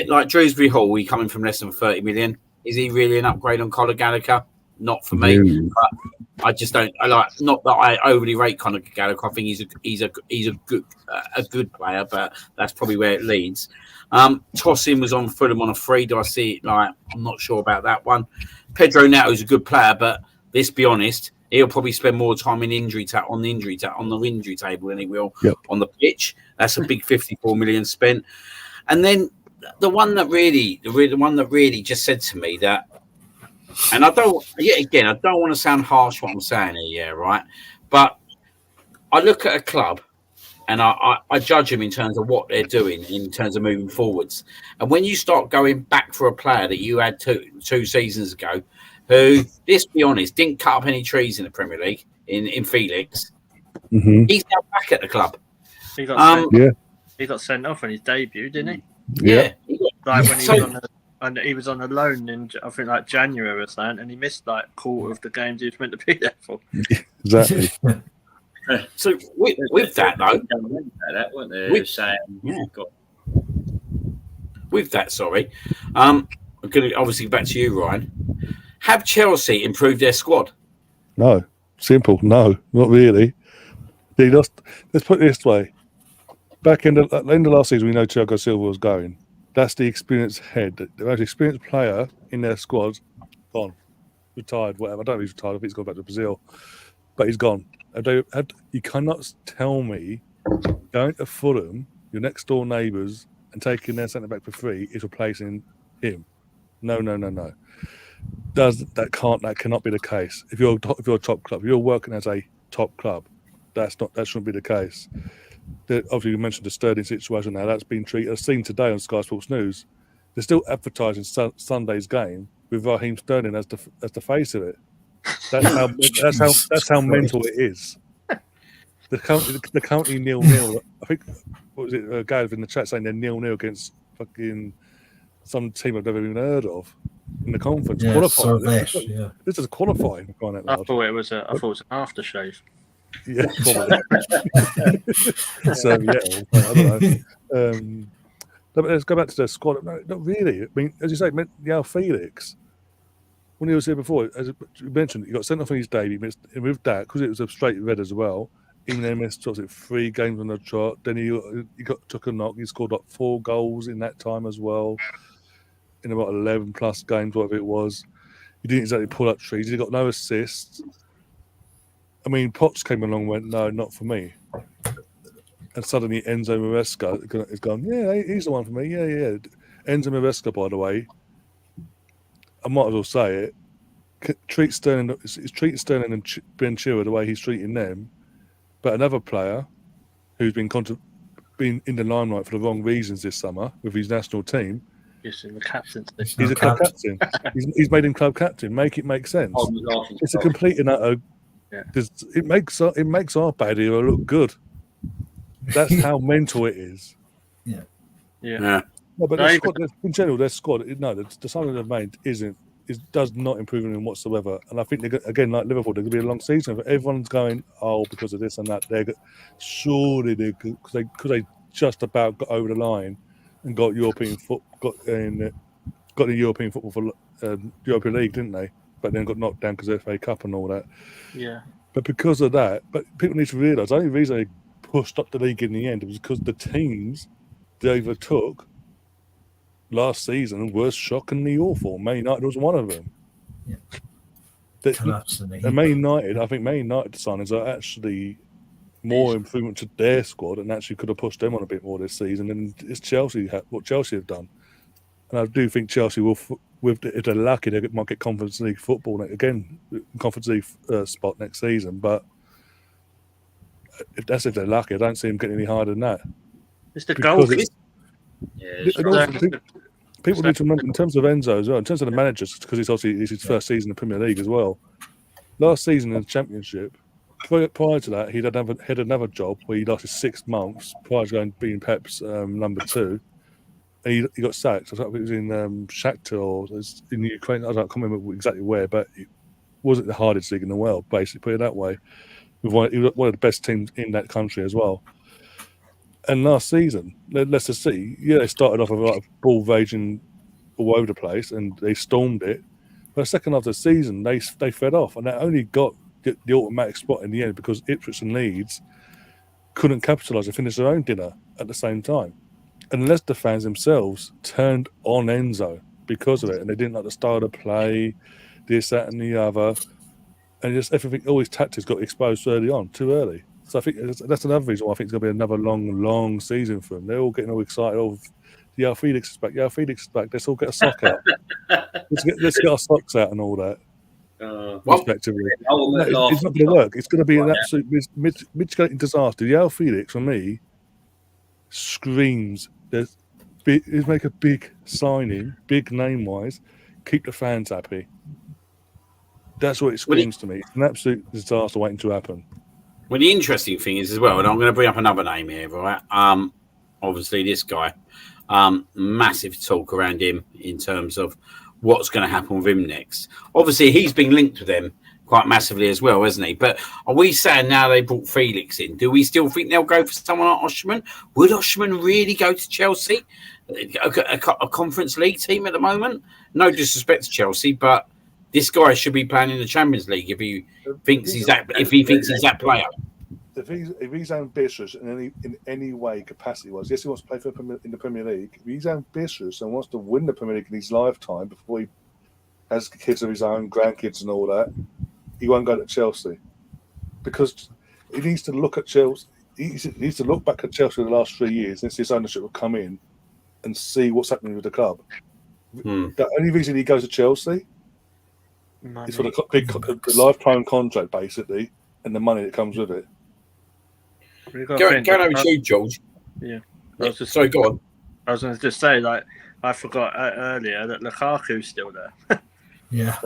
like Dewsbury Hall, he coming from less than 30 million. Is he really an upgrade on Conor Gallagher? Not for me. I just don't. I like not that I overly rate Conor Gallagher. I think he's a good player, but that's probably where it leads. Tosin was on Fulham on a free. Do I see it? Like, I'm not sure about that one. Pedro Neto is a good player, but let's be honest, he'll probably spend more time in on the injury table than he will on the pitch. That's a big 54 million spent. And then the one that really just said to me that. And I don't want to sound harsh what I'm saying here, yeah, right? But I look at a club and I judge them in terms of what they're doing, in terms of moving forwards. And when you start going back for a player that you had two seasons ago, who, let's be honest, didn't cut up any trees in the Premier League, in Felix, he's now back at the club. He got sent off on his debut, didn't he? Yeah. Like when he was he was on a loan in, I think, like January or something, and he missed like a quarter of the games he was meant to be there for. Exactly. So with that though, weren't they? With that, sorry, I'm going to obviously back to you, Ryan. Have Chelsea improved their squad? No, simple. No, not really. They lost. Let's put it this way: back in the end of last season, we know Thiago Silva was going. That's the experienced head. The most experienced player in their squad, gone, retired, whatever. I don't know if he's retired. I think he's gone back to Brazil, but he's gone. You cannot tell me going to Fulham, your next door neighbours, and taking their centre back for free is replacing him. No. That cannot be the case. If you're a top club, if you're working as a top club, that shouldn't be the case. Obviously, you mentioned the Sterling situation now. That's been treated. I've seen today on Sky Sports News. They're still advertising Sunday's game with Raheem Sterling as the face of it. That's how mental it is. The currently 0-0. I think what was it? Gav in the chat saying they're 0-0 against fucking some team I've never even heard of in the conference. Yeah, qualifying. This is qualifying. I thought it was an aftershave. Yeah, probably. So yeah, I don't know. But let's go back to the squad. No, not really. I mean, as you say, João Felix, when he was here before, as you mentioned, he got sent off on his debut. And with that, because it was a straight red as well, even though he missed 3 games on the trot, then he took a knock. He scored like 4 goals in that time as well, in about 11 plus games, whatever it was. He didn't exactly pull up trees. He got no assists. I mean, Potts came along and went, no, not for me. And suddenly Enzo Maresca is gone, yeah, he's the one for me. Yeah. Enzo Maresca, by the way, I might as well say it, treats Sterling and Ben Chilwell the way he's treating them. But another player who's been in the limelight for the wrong reasons this summer with his national team. He's in the captaincy. He's a club captain. He's made him club captain. Make it make sense. It's a complete and utter. Yeah. It makes our bad hero look good. That's how mental it is. Yeah. No, but in general, their squad. No, the signing they've made does not improve them whatsoever. And I think again, like Liverpool, there's going to be a long season. But everyone's going, because of this and that. Surely they because they just about got over the line and got European got the European football for European League, didn't they? But then got knocked down because of the FA Cup and all that. Yeah. But because of that, people need to realise the only reason they pushed up the league in the end was because the teams they overtook last season were shockingly awful. Man United was one of them. Yeah. And Man United, I think Man United signings are actually more improvement to their squad and actually could have pushed them on a bit more this season than it's what Chelsea have done. And I do think Chelsea will, if they're lucky, they might get Conference League football again, Conference League spot next season. But if they're lucky, I don't see them getting any higher than that. It's the goal. People need to remember in terms of Enzo as well, in terms of the managers, because it's his first season in the Premier League as well. Last season in the Championship, prior to that, he had another job where he lasted 6 months prior to being Pep's number 2. And he got sacked. I think it was in Shakhtar or in Ukraine. I can't remember exactly where, but it wasn't the hardest league in the world, basically, put it that way. He was one of the best teams in that country as well. And last season, Leicester City, they started off with like ball raging all over the place and they stormed it. But the second half of the season, they fed off and they only got the automatic spot in the end because Ipswich and Leeds couldn't capitalise and finish their own dinner at the same time. And Leicester fans themselves turned on Enzo because of it, and they didn't like the style of play, this, that, and the other, and just everything. All his tactics got exposed early on, too early. So I think that's another reason why I think it's going to be another long season for them. They're all getting all excited. Oh, João Felix is back. João Felix is back. Let's all get a sock out. let's get our socks out and all that. Respectively, it's not going to work. It's going to be an absolute mitigating disaster. João Felix, for me, screams. He's make a big signing, big name wise, keep the fans happy. That's what it screams to me. It's an absolute disaster waiting to happen. Well, the interesting thing is as well, and I'm going to bring up another name here, right? Obviously, this guy, massive talk around him in terms of what's going to happen with him next. Obviously, he's been linked to them quite massively as well, hasn't he? But are we saying now they brought Felix in? Do we still think they'll go for someone like Osimhen? Would Osimhen really go to Chelsea? A Conference League team at the moment? No disrespect to Chelsea, but this guy should be playing in the Champions League if he thinks he's that player. If he's ambitious in any way, capacity-wise, yes, he wants to play in the Premier League. If he's ambitious and wants to win the Premier League in his lifetime before he has kids of his own, grandkids and all that, he won't go to Chelsea because he needs to look at Chelsea. He needs to look back at Chelsea in the last 3 years since his ownership will come in and see what's happening with the club. The only reason he goes to Chelsea is for the lifetime contract, basically, and the money that comes with it. Going over to you, George. Yeah. Sorry, go on. I was going to just say, like, I forgot earlier that Lukaku's still there. Yeah.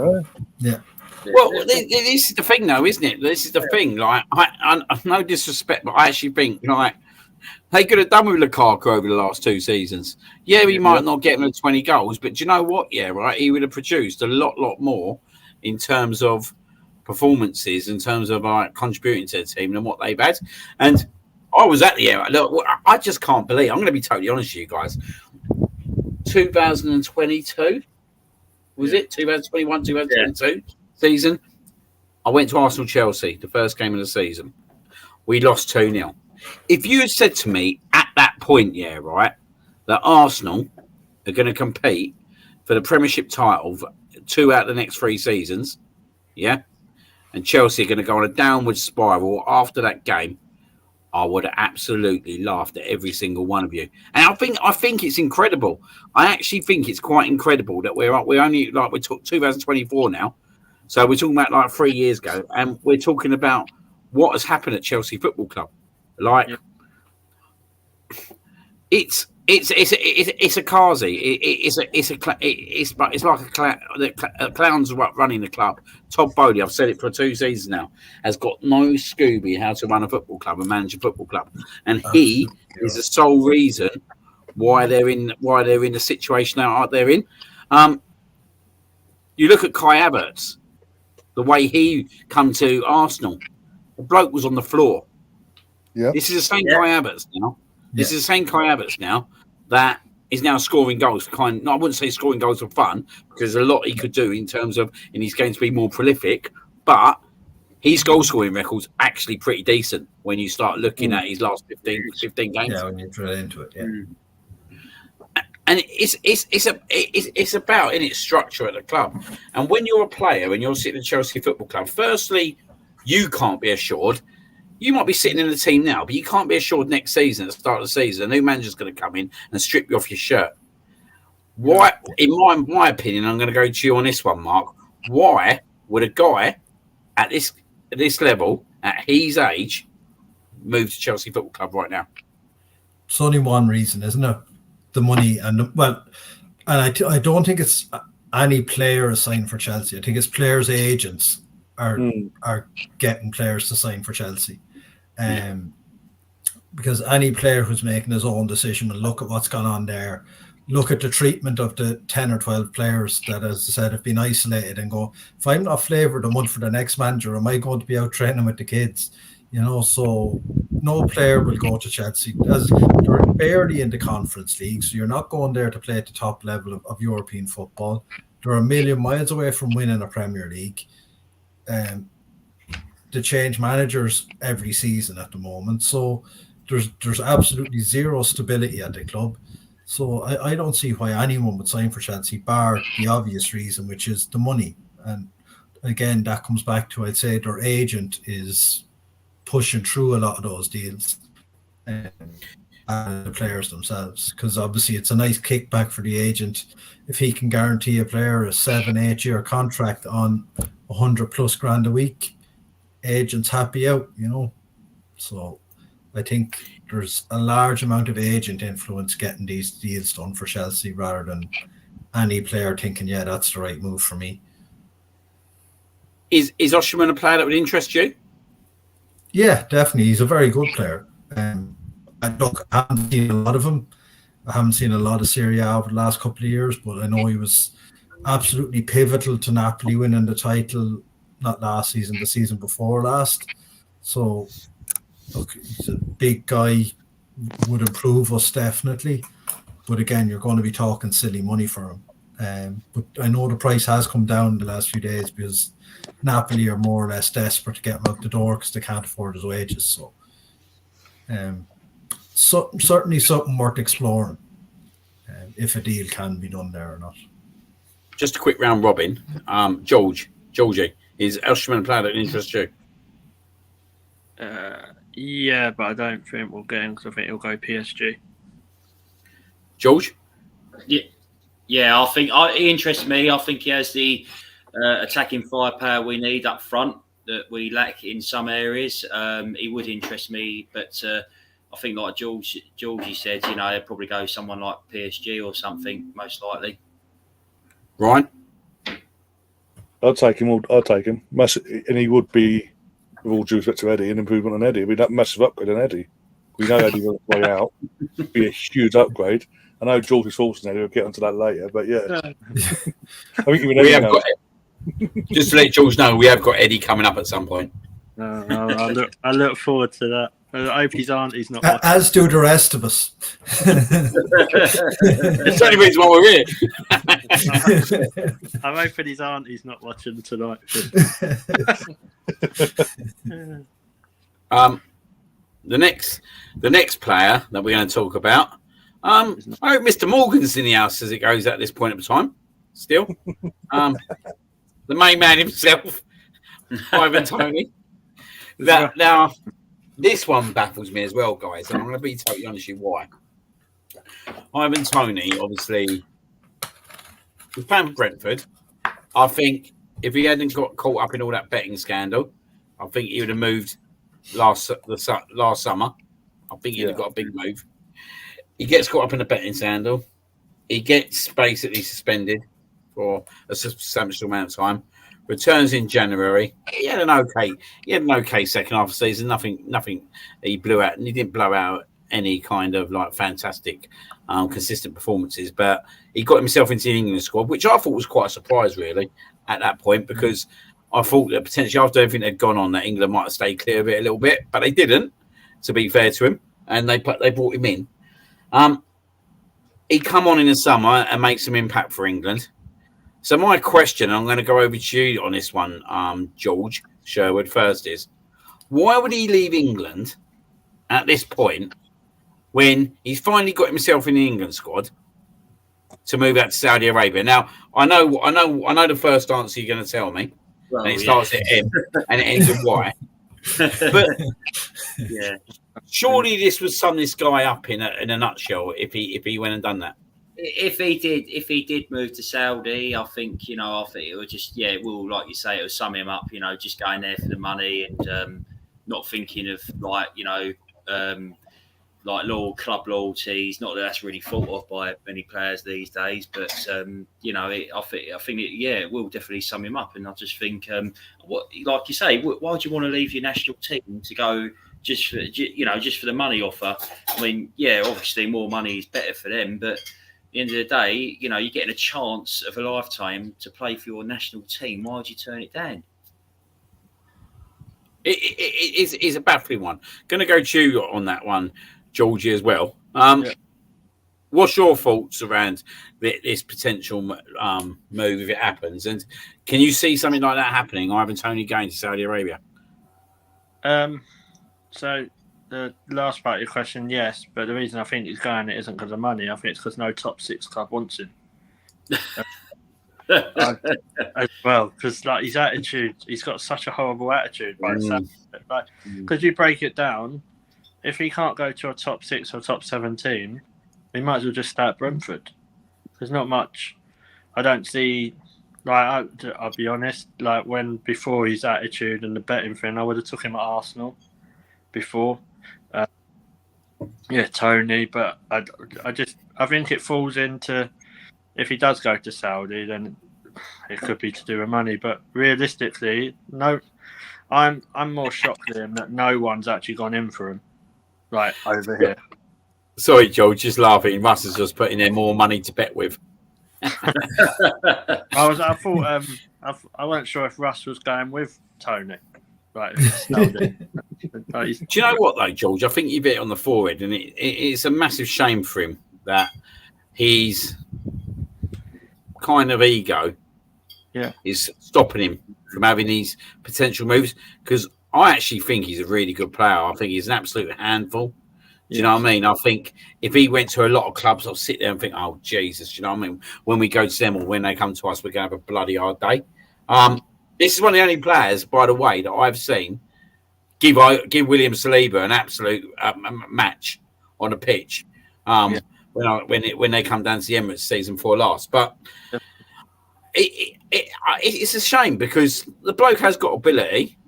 Well, this is the thing, though, isn't it? This is the thing. Like, I no disrespect, but I actually think, like, they could have done with Lukaku over the last 2 seasons. Yeah, he might not get him 20 goals, but do you know what? Yeah, right. He would have produced a lot more in terms of performances, in terms of contributing to the team than what they've had. And I was at the era. Look, I just can't believe. I'm going to be totally honest with you guys. 2022 was it? 2021, 2022 season. I went to Arsenal Chelsea, the first game of the season. We lost 2-0. If you had said to me at that point, that Arsenal are going to compete for the Premiership title for 2 out of the next 3 seasons, and Chelsea are going to go on a downward spiral after that game, I would have absolutely laughed at every single one of you. And I think it's incredible. I actually think it's quite incredible that we're only we're 2024 now, so we're talking about 3 years ago, and we're talking about what has happened at Chelsea Football Club. It's a Kazi. It's like a clown's running the club. Todd Bowley, I've said it for 2 seasons now, has got no Scooby how to run a football club and manage a football club, and he is the sole reason why they're in the situation that they're in. You look at Kai Havertz, the way he come to Arsenal, the bloke was on the floor. Yeah, this is the same Kai Havertz now. This is the same Kai Havertz now that is now scoring goals for I wouldn't say scoring goals for fun, because there's a lot he could do in terms of, and he's going to be more prolific, but his goal scoring record's actually pretty decent when you start looking at his last 15 games. Yeah, when you drill into it, And it's about in its structure at the club. And when you're a player and you're sitting at Chelsea Football Club, firstly, you can't be assured. You might be sitting in the team now, but you can't be assured next season, at the start of the season, a new manager's going to come in and strip you off your shirt. Why, in my opinion, I'm going to go to you on this one, Mark. Why would a guy at this level, at his age, move to Chelsea Football Club right now? It's only one reason, isn't it? The money and I don't think it's any player assigned for Chelsea. I think it's players' agents are getting players to sign for Chelsea. Because any player who's making his own decision will look at what's gone on there, look at the treatment of the 10 or 12 players that, as I said, have been isolated, and go, if I'm not favoured a month for the next manager, am I going to be out training with the kids? So no player will go to Chelsea, as they're barely in the Conference League, so you're not going there to play at the top level of European football. They're a million miles away from winning a Premier League. they change managers every season at the moment. So there's absolutely zero stability at the club. So I don't see why anyone would sign for Chelsea, bar the obvious reason, which is the money. And again, that comes back to, I'd say, their agent is pushing through a lot of those deals. And the players themselves, because obviously it's a nice kickback for the agent if he can guarantee a player a 7-8 year contract on 100+ grand a week. Agent's happy out, So I think there's a large amount of agent influence getting these deals done for Chelsea rather than any player thinking, yeah, that's the right move for me. Is Osimhen a player that would interest you? Yeah, definitely. He's a very good player. And look, I haven't seen a lot of him. I haven't seen a lot of Serie A over the last couple of years, but I know he was absolutely pivotal to Napoli winning the title, not last season, the season before last. So, look, he's a big guy, would improve us definitely. But again, you're going to be talking silly money for him. But I know the price has come down in the last few days because Napoli are more or less desperate to get him out the door because they can't afford his wages. So, certainly something worth exploring if a deal can be done there or not. Just a quick round robin. Georgie, is Osimhen a player that interests you? Yeah, but I don't think we'll get him because I think he'll go PSG. George? Yeah, I think he interests me. I think he has the attacking firepower we need up front that we lack in some areas. He would interest me, but I think, like Georgie said, he'd probably go someone like PSG or something, most likely. Ryan? I'd take him. And he would be, with all due respect to Eddie, an improvement on Eddie. It'd be that massive upgrade on Eddie. We know Eddie will play out. It'd be a huge upgrade. I know George's forcing Eddie. We'll get onto that later, but yeah. I think even we have got just to let George know, we have got Eddie coming up at some point. I look forward to that. I hope his auntie's not watching. As do the rest of us. It's the only reason why we're here. I'm hoping his auntie's not watching tonight. The next player that we're going to talk about, I hope Mr. Morgan's in the house as it goes at this point of time. Still, the main man himself, Ivan Toney. Now, this one baffles me as well, guys, and I'm going to be totally honest with you why. Ivan Toney, obviously, was playing for Brentford. I think if he hadn't got caught up in all that betting scandal, I think he would have moved last summer. I think he'd have got a big move. He gets caught up in the betting scandal. He gets basically suspended for a substantial amount of time. Returns in January. He had an okay second half of the season. Nothing he blew out, and he didn't blow out any kind of like fantastic, consistent performances. But he got himself into the England squad, which I thought was quite a surprise, really, at that point, because I thought that potentially after everything that had gone on, that England might have stayed clear of it a little bit, but they didn't. To be fair to him, and they brought him in. He come on in the summer and make some impact for England. So my question, I'm going to go over to you on this one, George Sherwood first, is why would he leave England at this point when he's finally got himself in the England squad to move out to Saudi Arabia? Now, I know the first answer you're going to tell me, and it starts at M and it ends at Y. But Yeah, surely this would sum this guy up in a nutshell if he went and done that. if he did move to Saudi, I think it would just like you say, it would sum him up. Just going there for the money and not thinking of like club loyalties. Not that that's really thought of by many players these days, but I think it will definitely sum him up. And I just think, like you say, why would you want to leave your national team to go just for the money offer? I mean, obviously more money is better for them, but at the end of the day, you're getting a chance of a lifetime to play for your national team. Why would you turn it down? It's a baffling one. Going to go to you on that one, Georgie, as well. What's your thoughts around this potential move if it happens? And can you see something like that happening? Ivan Toney going to Saudi Arabia? So the last part of your question, yes, but the reason I think he's going it isn't because of money. I think it's because no top 6 club wants him. As well, because like his attitude, he's got such a horrible attitude. Like, because you break it down, if he can't go to a top 6 or top 7 team, he might as well just stay at Brentford. There's not much. I don't see. Like I'll be honest. Like before his attitude and the betting thing, I would have took him at Arsenal before. Tony. But I think it falls into. If he does go to Saudi, then it could be to do with money. But realistically, no, I'm more shocked at him that no one's actually gone in for him. Right over here. Sorry, Joe, just laughing. Russ has just put in there more money to bet with. I thought I wasn't sure if Russ was going with Tony. Right. Do you know what though, George? I think you've hit it on the forehead, and it's a massive shame for him that he's kind of ego is stopping him from having these potential moves, because I actually think he's a really good player. I think he's an absolute handful. Do you know what I mean? I think if he went to a lot of clubs, I'll sit there and think, oh, Jesus, do you know what I mean? When we go to them or when they come to us, we're going to have a bloody hard day. This is one of the only players, by the way, that I've seen give William Saliba an absolute match on the pitch. When they come down to the Emirates season 4 last, but it's a shame because the bloke has got ability.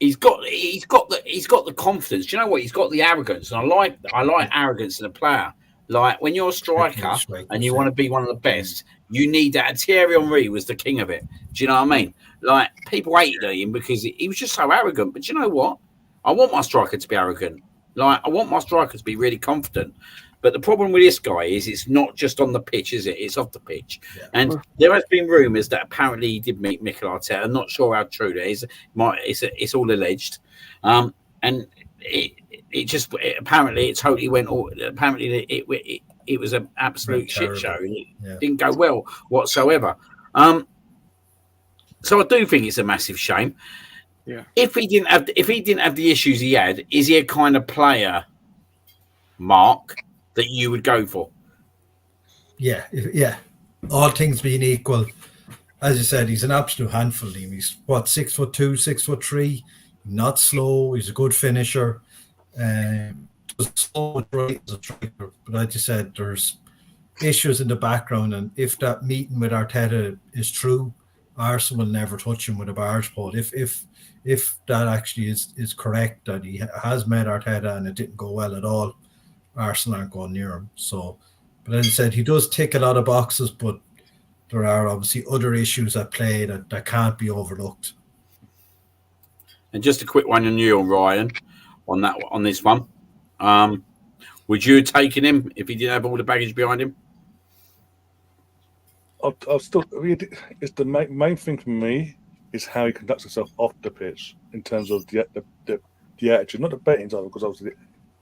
He's got the confidence. Do you know what? He's got the arrogance, and I like arrogance in a player. Like when you're a striker and you want to be one of the best, you need that. Thierry Henry was the king of it. Do you know what I mean? Like people hated him because he was just so arrogant. But you know what? I want my striker to be arrogant. Like I want my striker to be really confident. But the problem with this guy is it's not just on the pitch, is it? It's off the pitch. Yeah. And there has been rumours that apparently he did meet Mikel Arteta. I'm not sure how true that is. It's all alleged. And apparently it totally went. Apparently it was an absolute shit show. It didn't go well whatsoever. So I do think it's a massive shame. Yeah. If he didn't have the issues he had, is he a kind of player, Mark, that you would go for? Yeah. All things being equal, as you said, he's an absolute handful. He's 6'2", 6'3", not slow. He's a good finisher. Slow right as a striker, but as you said, there's issues in the background, and if that meeting with Arteta is true, Arsenal will never touch him with a barge pole. If that actually is correct, that he has met Arteta and it didn't go well at all, Arsenal aren't going near him. So, but as I said, he does tick a lot of boxes, but there are obviously other issues at play that can't be overlooked. And just a quick one on you, Ryan, on this one. Would you have taken him if he didn't have all the baggage behind him? It's the main thing for me is how he conducts himself off the pitch in terms of the attitude, not the betting side, because obviously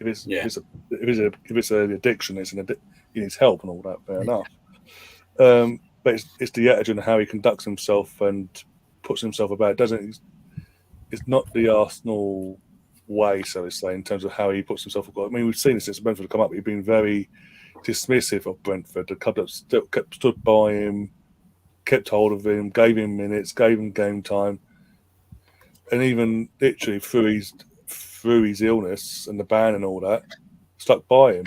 if it's an addiction, he needs help and all that. Fair enough. But it's the attitude and how he conducts himself and puts himself about. It's not the Arsenal way, so to say, in terms of how he puts himself. I mean, we've seen this since Brentford come up. He's been very dismissive of Brentford. The club that stood by him, kept hold of him, gave him minutes, gave him game time, and even literally through his illness and the ban and all that, stuck by him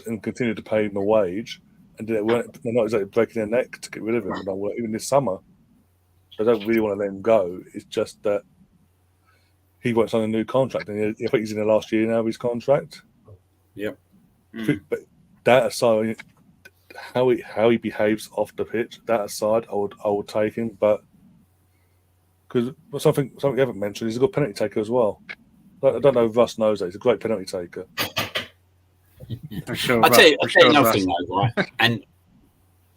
and continued to pay him a wage. And they're not exactly breaking their neck to get rid of him, even this summer. So I don't really want to let him go. It's just that he wants on a new contract, and I think he's in the last year now of his contract. Yep. But that aside, how he behaves off the pitch, that aside, I would take him. But because something you haven't mentioned, he's a good penalty taker as well. I don't know if Russ knows that. He's a great penalty taker. For sure. I'll tell you another thing though, right? And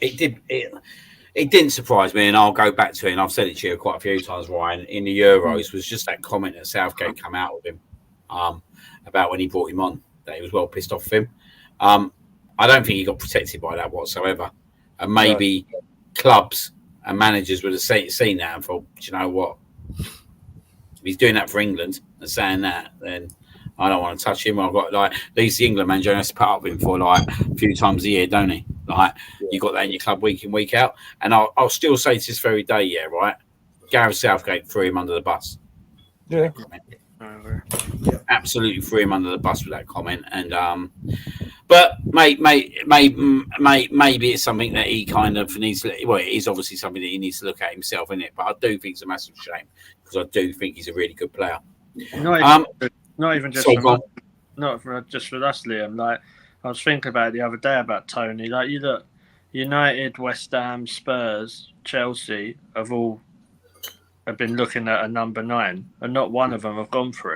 it didn't surprise me, and I'll go back to it, and I've said it to you quite a few times, Ryan, in the Euros, was just that comment that Southgate come out with him about when he brought him on, that he was well pissed off of him. I don't think he got protected by that whatsoever. And maybe clubs and managers would have seen that and thought, do you know what? he's doing that for England and saying that, then I don't want to touch him. I've got like at least the England manager has to put up with him for like a few times a year, don't he? Like you got that in your club week in, week out. And I'll still say to this very day, yeah, right. Gareth Southgate threw him under the bus. Yeah. Absolutely threw him under the bus with that comment. And but maybe it's something that he kind of needs to. Well, it is obviously something that he needs to look at himself, isn't it? But I do think it's a massive shame because I do think he's a really good player. Not even just not for just for us, Liam. Like I was thinking about it the other day about Tony. Like you look, United, West Ham, Spurs, Chelsea have been looking at a number 9, and not one of them have gone for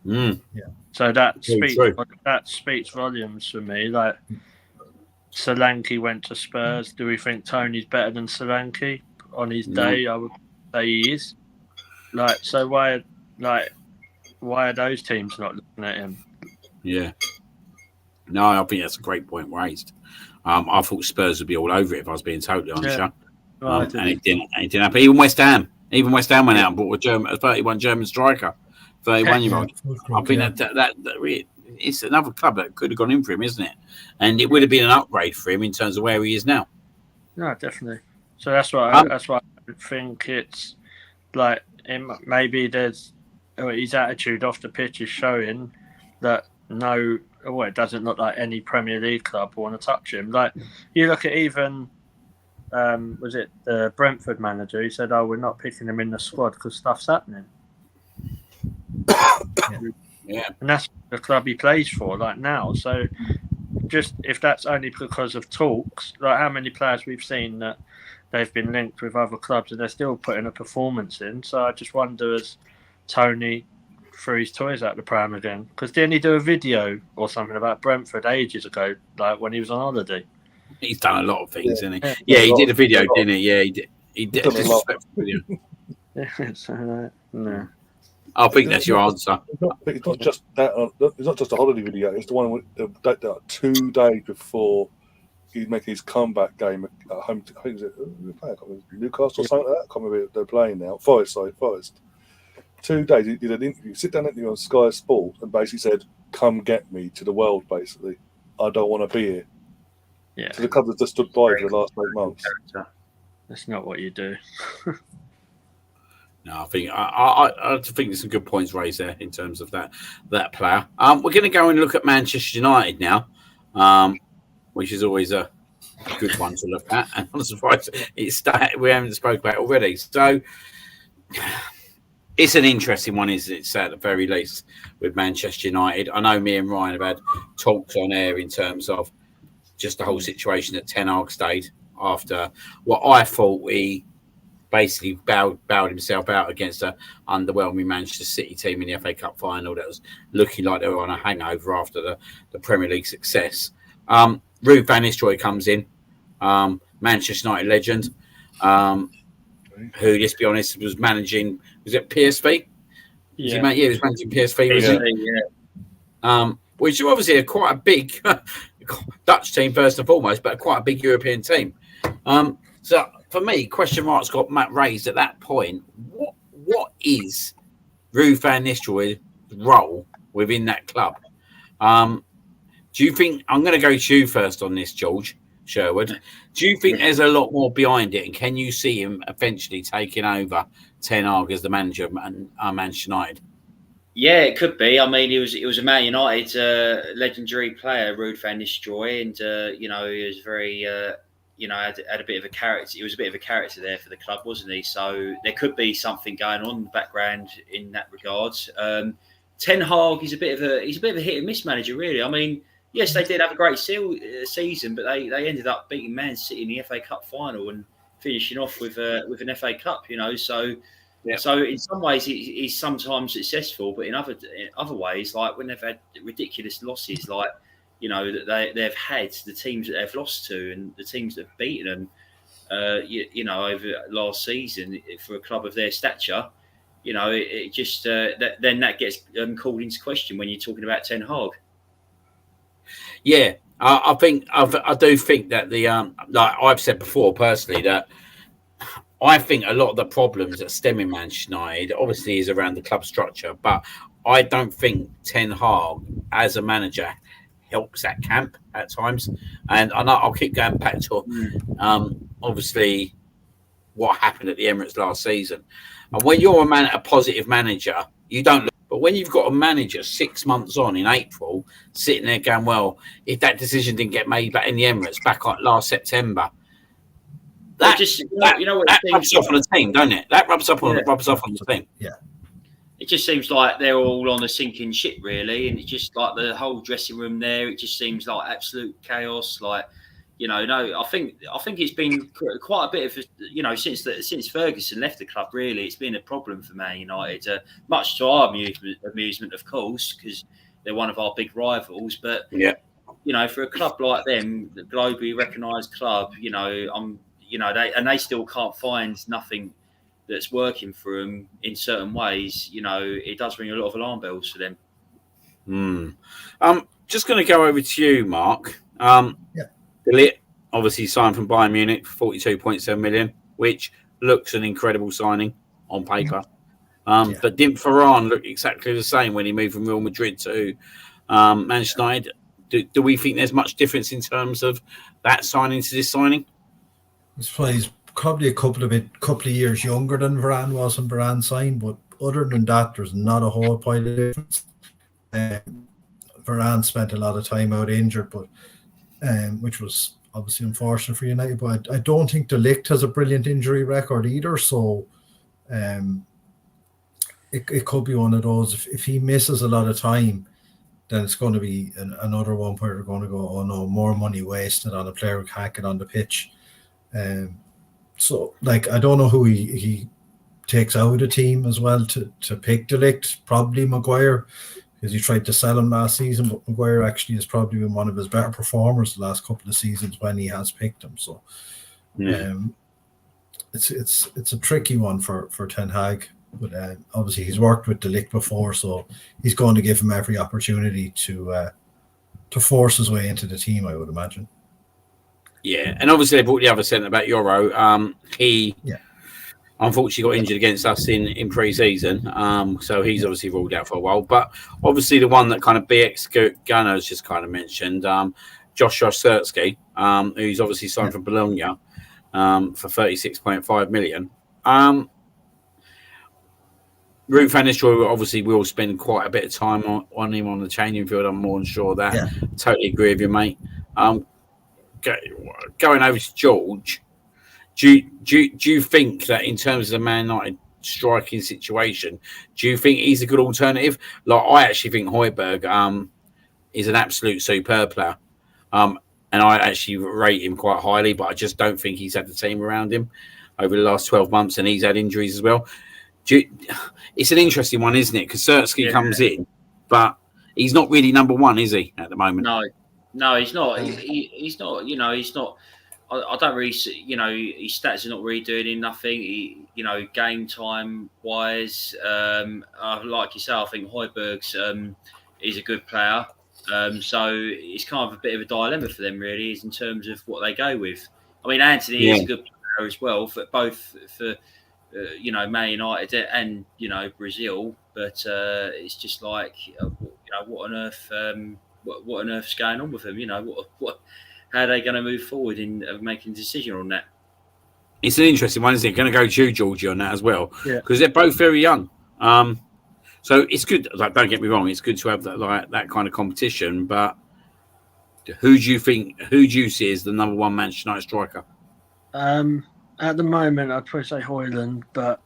him. Yeah. So that speaks volumes for me. Like Solanke went to Spurs. Do we think Tony's better than Solanke on his day? I would say he is. Like so, why are those teams not looking at him? Yeah. No, I think that's a great point raised. I thought Spurs would be all over it if I was being totally honest. Yeah. And it didn't happen. Even West Ham went out and bought a 31 German striker, 31-year-old. I think that it's another club that could have gone in for him, isn't it? And it would have been an upgrade for him in terms of where he is now. No, definitely. So that's why I think it's like maybe there's his attitude off the pitch is showing that it doesn't look like any Premier League club will want to touch him. Like you look at even was it the Brentford manager? He said, "Oh, we're not picking him in the squad because stuff's happening." Yeah, and that's the club he plays for, like now. So, just if that's only because of talks, like how many players we've seen that they've been linked with other clubs and they're still putting a performance in. So I just wonder as Tony threw his toys out the pram again, because didn't he do a video or something about Brentford ages ago, like when he was on holiday? He's done a lot of things, hasn't he? Yeah, he did a video, didn't he? Yeah, he did. He did a disrespectful video. So, no. I think that's your answer. It's not just that. It's not just a holiday video. It's the one with that 2 days before he's making his comeback game at home. I think Newcastle or something like that. I can't remember who they're playing now. Forest. 2 days. He did an interview. Sit down interview on Sky Sport and basically said, "Come get me to the world." Basically, I don't want to be here. Yeah. So the club has just stood by for the last 8 months. That's not what you do. No, I think there's some good points raised there in terms of that player. We're going to go and look at Manchester United now, which is always a good one to look at. And I'm surprised we haven't spoke about it already. So it's an interesting one, isn't it? At the very least, with Manchester United. I know me and Ryan have had talks on air in terms of just the whole situation that Ten Hag stayed after what I thought he basically bowed himself out against an underwhelming Manchester City team in the FA Cup final that was looking like they were on a hangover after the Premier League success. Ruud van Nistelrooy comes in, Manchester United legend, who, let's be honest, was managing, was it PSV? Yeah, he was managing PSV, which is obviously quite a big Dutch team first and foremost, but quite a big European team. So for me, question marks got Matt raised at that point. What is Ruud van Nistelrooy's role within that club? Do you think, I'm going to go to you first on this, George Sherwood. Do you think there's a lot more behind it, and can you see him eventually taking over Ten Hag as the manager of Manchester United? Yeah, it could be. I mean, he was a Man United legendary player, Ruud van Nistelrooy, and he was very, had a bit of a character. He was a bit of a character there for the club, wasn't he? So there could be something going on in the background in that regard. Ten Hag is a bit of a hit and miss manager, really. I mean, yes, they did have a great season, but they ended up beating Man City in the FA Cup final and finishing off with an FA Cup. So. Yeah. So in some ways he's sometimes successful, but in other ways, like when they've had ridiculous losses, like that they've had, the teams that they've lost to and the teams that have beaten them, over last season for a club of their stature, it just then that gets called into question when you're talking about Ten Hag. Yeah, I do think that like I've said before personally that I think a lot of the problems that stem in Manchester United obviously is around the club structure, but I don't think Ten Hag as a manager helps that camp at times. And I know I'll keep going back to obviously what happened at the Emirates last season. And when you're a positive manager, you don't look. But when you've got a manager 6 months on in April sitting there going, well, if that decision didn't get made back in the Emirates back on last September, that rubs off on the team, don't it? That rubs off on the team. Yeah. It just seems like they're all on a sinking ship, really, and it's just like the whole dressing room there. It just seems like absolute chaos. Like, I think it's been quite a bit of, since Ferguson left the club. Really, it's been a problem for Man United. Much to our amusement, of course, because they're one of our big rivals. But for a club like them, the globally recognised club, they still can't find nothing that's working for them in certain ways. It does ring a lot of alarm bells for them. Just going to go over to you, Mark. De Ligt obviously signed from Bayern Munich for 42.7 million, which looks an incredible signing on paper. But didn't Varane look exactly the same when he moved from Real Madrid to Manchester United? Do we think there's much difference in terms of that signing to this signing? He's probably a couple of years younger than Varane was when Varane signed, but other than that, there's not a whole pile of difference. Varane spent a lot of time out injured, but which was obviously unfortunate for United. But I don't think De Ligt has a brilliant injury record either, so it could be one of those. If he misses a lot of time, then it's going to be another one where they're going to go, oh no, more money wasted on a player who can't get on the pitch. So, I don't know who he takes out of the team as well to pick De Ligt. Probably Maguire, because he tried to sell him last season, but Maguire actually has probably been one of his better performers the last couple of seasons when he has picked him. So, it's a tricky one for Ten Hag. But obviously he's worked with De Ligt before, so he's going to give him every opportunity to force his way into the team, I would imagine. Yeah, and obviously they brought the other centre back, Euro. He unfortunately got injured against us in pre-season, so he's obviously ruled out for a while. But obviously the one that kind of BX Gunners just kind of mentioned, Josh Zirkzee, who's obviously signed from Bologna for 36.5 million. Ruud van Nistelrooy obviously will spend quite a bit of time on him on the changing field. I'm more than sure of that. Yeah. Totally agree with you, mate. Going over to George, do you think that in terms of the Man United striking situation, do you think he's a good alternative? I actually think Højbjerg is an absolute superb player, and I actually rate him quite highly. But I just don't think he's had the team around him over the last 12 months, and he's had injuries as well. It's an interesting one, isn't it? Because Zirkzee comes in, but he's not really number one, is he, at the moment? No, he's not. He's not. He's not. I don't really. His stats are not really doing him nothing. Game time wise, like you say, I think Højbjerg's is a good player. So it's kind of a bit of a dilemma for them, really, is in terms of what they go with. I mean, Anthony is a good player as well, for both for. Man United and Brazil, but it's just like what on earth? What on earth's going on with them? What? How are they going to move forward in making a decision on that? It's an interesting one, isn't it? Going to go to Georgie on that as well, because they're both very young. So it's good. Don't get me wrong, it's good to have that kind of competition. But who do you see as the number one Manchester United striker? At the moment, I'd probably say Højlund, but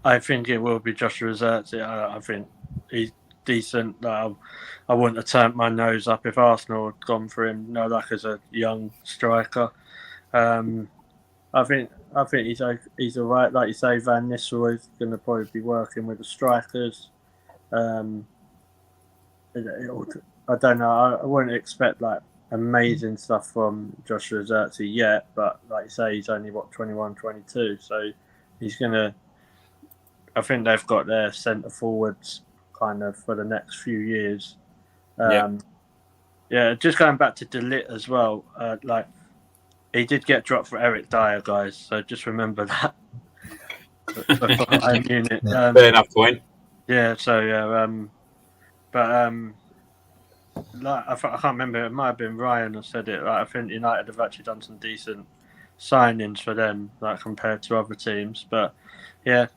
I think it will be Joshua Zirkzee. I think he's decent. I wouldn't have turned my nose up if Arsenal had gone for him. As a young striker. I think he's all right. Like you say, Van Nistelrooy is going to probably be working with the strikers. I don't know. I wouldn't expect amazing stuff from Joshua Zirkzee yet, but like you say, he's only 21, 22, so he's gonna. I think they've got their centre forwards kind of for the next few years. Just going back to De Ligt as well. he did get dropped for Eric Dyer, guys. So just remember that. I mean it. Fair enough point. Yeah. So yeah. But like I can't remember. It might have been Ryan who said it. Like, I think United have actually done some decent signings for them, like compared to other teams. But yeah,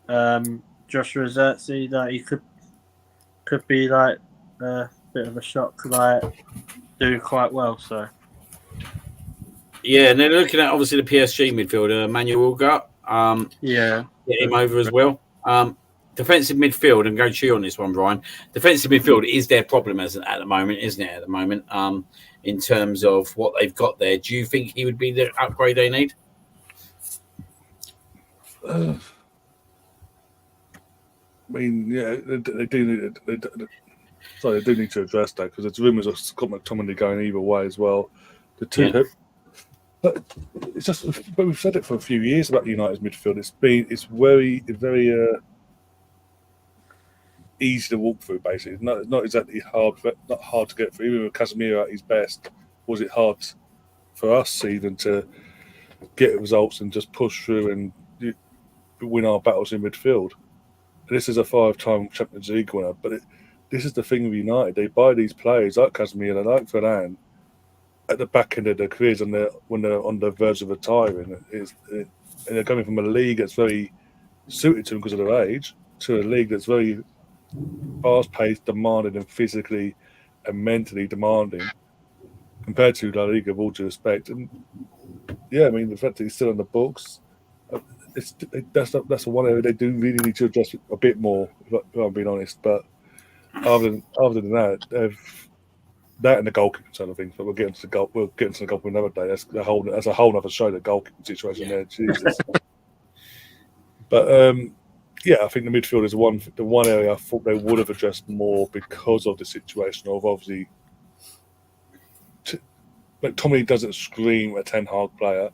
Joshua Zirkzee, that he could be like a bit of a shock, like do quite well. So Yeah, and they're looking at obviously the PSG midfielder, Manuel Gut. yeah, Get him over as well. Defensive midfield, and go cheer on this one, Brian. Defensive midfield is their problem at the moment, isn't it? At the moment, in terms of what they've got there, do you think he would be the upgrade they need? I mean, yeah, they do need. They do need to address that because there's rumours of Scott McTominay going either way as well. The two, Yeah. but it's just. But we've said it for a few years about United's midfield. It's very easy to walk through. Basically, it's not exactly hard. Not hard to get through. Even with Casemiro at his best, was it hard for us even to get results and just push through and win our battles in midfield? This is a 5-time Champions League winner, but this is the thing with United. They buy these players like Casemiro, like Varane, at the back end of their careers when they're on the verge of retiring. And they're coming from a league that's very suited to them because of their age, to a league that's very fast-paced, demanding, and physically and mentally demanding compared to La Liga, with all due respect. And yeah, I mean, the fact that he's still on the books, that's the one area they do really need to address a bit more, if I'm being honest. But other than that, that and the goalkeeping side of things. But we'll get into the goalkeeping another day. That's a whole other show. The goalkeeping situation there, Jesus. But yeah, I think the midfield is the one area I thought they would have addressed more because of the situation of obviously. McTominay doesn't scream a Ten Hag player.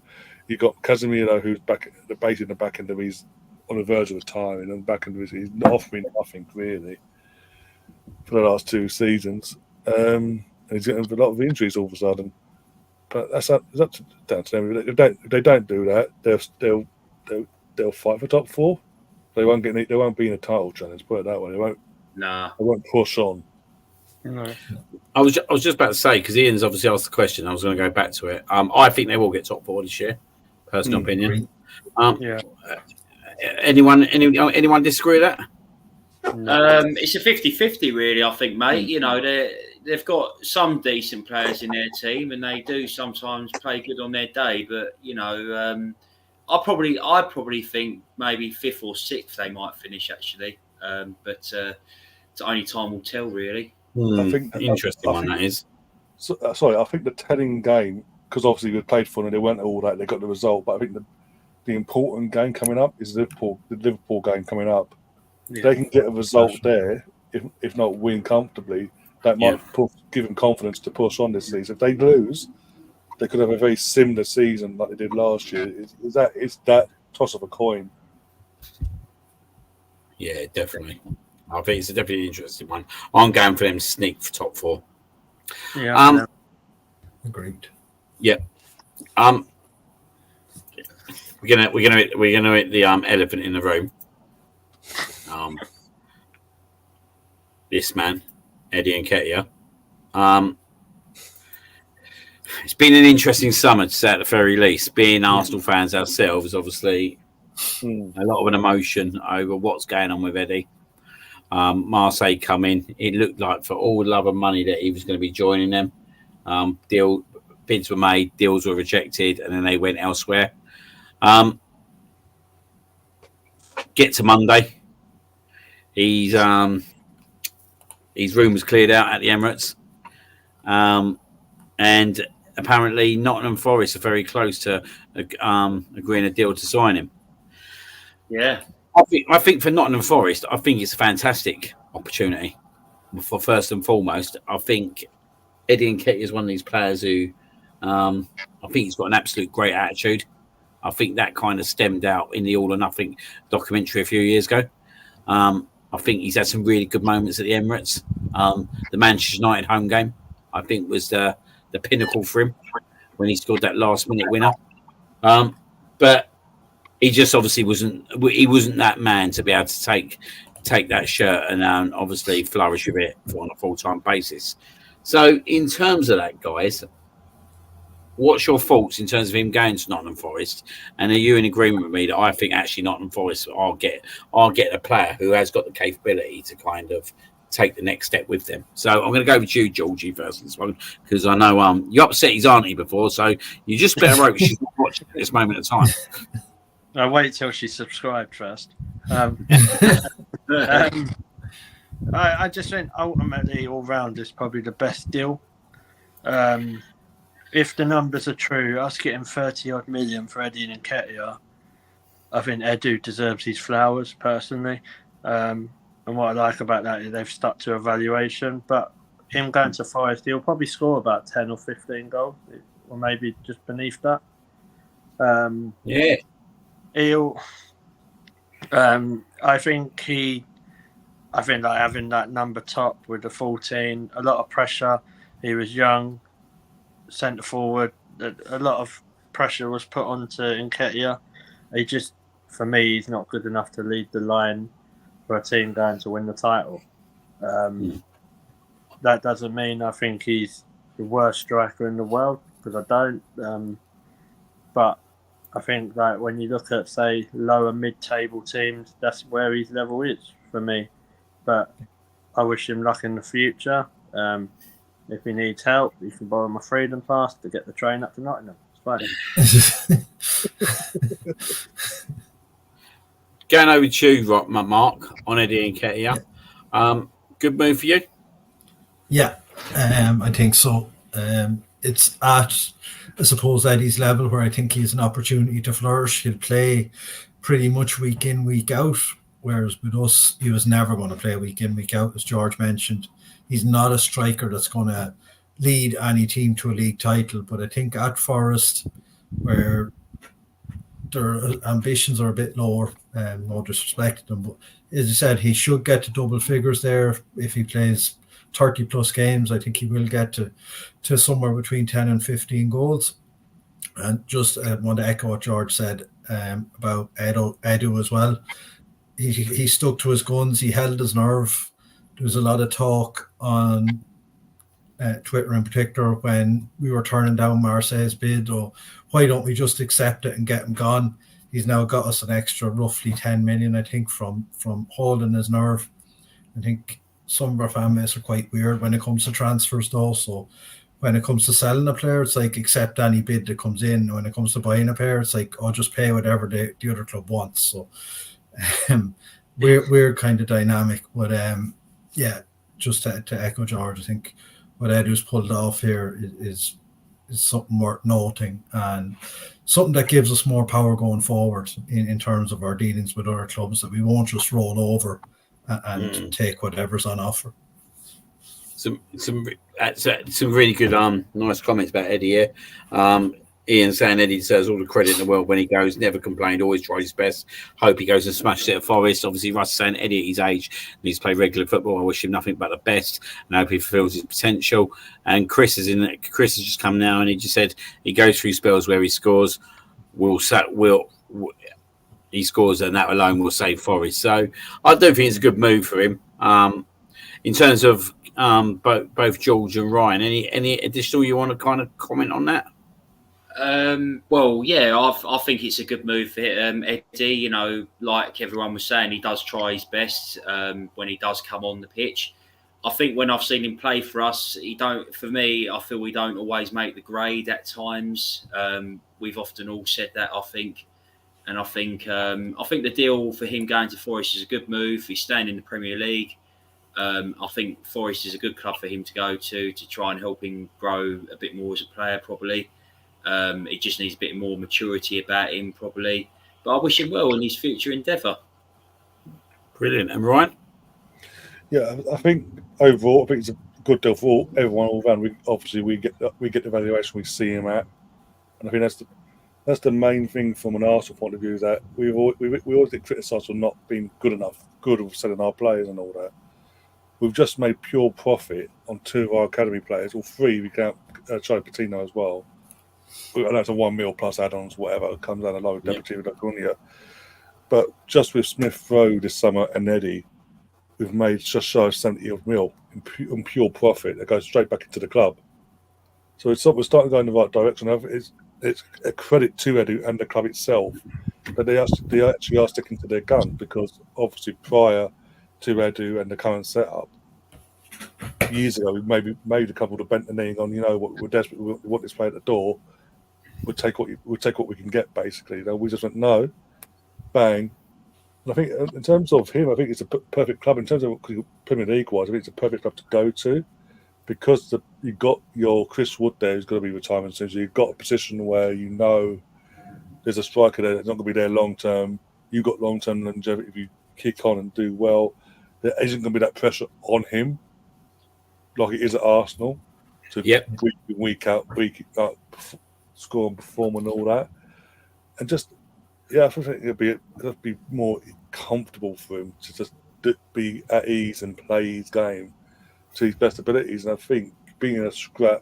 You've got Casemiro, who's basically in the back end of his on the verge of retiring, and back end of he's not offering nothing really for the last 2 seasons. And he's getting a lot of injuries all of a sudden. But it's up down to them. If they don't do that, they'll fight for top 4. They won't be in a title challenge. Put it that way. They won't push on. no. I was just about to say, because Ian's obviously asked the question. I was going to go back to it. I think they will get top 4 this year. Personal opinion. Yeah. Anyone disagree with that? It's a 50-50 really, I think, mate. You know, they've got some decent players in their team, and they do sometimes play good on their day. But you know, I probably think maybe 5th or 6th they might finish actually. But it's only time will tell, really. I think Interesting one that is. Sorry, I think the telling game, because obviously we played for them and they went all that, they got the result. But I think the important game coming up is the Liverpool game coming up. Yeah. They can get a result there, if not win comfortably. That might give them confidence to push on this season. If they lose, they could have a very similar season like they did last year. It's that toss of a coin. Yeah, definitely. I think it's a definitely interesting one. I'm going for them to sneak for top 4. Yeah. Agreed. Yeah. We're gonna hit the elephant in the room. This man, Eddie Nketiah. It's been an interesting summer, to say at the very least. Being Arsenal fans ourselves, obviously, a lot of an emotion over what's going on with Eddie. Marseille come in. It looked like for all the love of money that he was going to be joining them. Bids were made, deals were rejected, and then they went elsewhere. Get to Monday. His room was cleared out at the Emirates. And apparently Nottingham Forest are very close to agreeing a deal to sign him. Yeah. I think for Nottingham Forest, I think it's a fantastic opportunity. For first and foremost, I think Eddie Nketiah is one of these players who I think he's got an absolute great attitude. I think that kind of stemmed out in the All or Nothing documentary a few years ago. I think he's had some really good moments at the Emirates. The Manchester United home game, I think, was the pinnacle for him. when he scored that last-minute winner. But he just obviously wasn't that man to be able to take that shirt and obviously flourish with it on a full-time basis. So in terms of that, guys, what's your thoughts in terms of him going to Nottingham Forest? And are you in agreement with me that I think actually Nottingham Forest I'll get a player who has got the capability to kind of take the next step with them? So I'm going to go with you, Georgie, first on this one, because I know you upset his auntie before, so you just better hope she's not watching at this moment of time. I'll wait till she's subscribed first. I just think ultimately all round is probably the best deal. If the numbers are true, us getting 30-odd million for Eddie Nketiah, I think Edu deserves his flowers personally. And what I like about that is they've stuck to a valuation. But him going to Forest, he'll probably score about 10 or 15 goals, or maybe just beneath that. Yeah. He'll. I think like having that number top with the 14, a lot of pressure. He was young, centre forward. A lot of pressure was put onto Nketiah. He just, for me, he's not good enough to lead the line for a team going to win the title. That doesn't mean I think he's the worst striker in the world, because I don't. But I think that when you look at, say, lower mid-table teams, that's where his level is for me. But I wish him luck in the future. If he needs help, he can borrow my Freedom Pass to get the train up to Nottingham. It's fine. Going over to you, Mark, on Eddie Nketiah. Good move for you? Yeah, I think so. It's at, I suppose, Eddie's level where I think he has an opportunity to flourish. He'll play pretty much week in, week out, whereas with us, he was never going to play week in, week out, as George mentioned. He's not a striker that's going to lead any team to a league title, but I think at Forest, where their ambitions are a bit lower, no disrespect to them, but as I said, he should get to double figures there if he plays 30 plus games. I think he will get to somewhere between 10 and 15 goals. And just want to echo what George said about Edu as well. He stuck to his guns. He held his nerve. There was a lot of talk on Twitter in particular when we were turning down Marseille's bid, or why don't we just accept it and get him gone? He's now got us an extra roughly 10 million, I think, from holding his nerve. I think some of our fan base are quite weird when it comes to transfers though. So when it comes to selling a player, it's like accept any bid that comes in. When it comes to buying a player, it's like, just pay whatever the other club wants. So we're kind of dynamic. But yeah, just to echo George, I think what Edu's pulled off here is something worth noting, and something that gives us more power going forward in terms of our dealings with other clubs, that we won't just roll over and take whatever's on offer. Some really good nice comments about Eddie here. Ian saying Eddie deserves all the credit in the world when he goes, never complained, always tried his best. Hope he goes and smashes it at Forest. Obviously, Russ saying Eddie at his age needs to play regular football. I wish him nothing but the best and hope he fulfills his potential. And Chris has just come now, and he just said he goes through spells where he scores. He scores, and that alone will save Forest. So I do think it's a good move for him. In terms of both George and Ryan, any additional you want to kind of comment on that? Well, yeah, I think it's a good move for Eddie. You know, like everyone was saying, he does try his best when he does come on the pitch. I think when I've seen him play for us, for me, I feel we don't always make the grade at times. We've often all said that, I think. And I think the deal for him going to Forest is a good move. He's staying in the Premier League. I think Forest is a good club for him to go to try and help him grow a bit more as a player, probably. He just needs a bit more maturity about him, probably. But I wish him well in his future endeavour. Brilliant. And Ryan? Yeah, I think overall, I think it's a good deal for everyone all around. We get the valuation we see him at, and I think that's the main thing from an Arsenal point of view, is that we always get criticised for not being good with selling our players and all that. We've just made pure profit on two of our academy players, or three. We count Charlie Patino as well. I know it's a 1 mil plus add-ons, whatever. It comes out of low Deportivo La Coruña. But just with Smith Rowe this summer and Eddie, we've made just shy of 70 mil in pure profit that goes straight back into the club. So we're starting to go in the right direction. It's a credit to Edu and the club itself that they actually are sticking to their gun, because obviously prior to Edu and the current setup, years ago we maybe made a couple of bent the knee on, we're desperate, we want this play at the door. We'll take what we can get, basically. We just went no, bang. And I think in terms of him, I think it's a perfect club. In terms of Premier League wise, I think it's a perfect club to go to, because you've got your Chris Wood there who's going to be retiring soon. So you've got a position where there's a striker there that's not going to be there long term. You've got long term longevity if you kick on and do well. There isn't going to be that pressure on him like it is at Arsenal. So week out, score and perform and all that. And just, I think it'd be more comfortable for him to just be at ease and play his game to his best abilities. And I think being in a scrap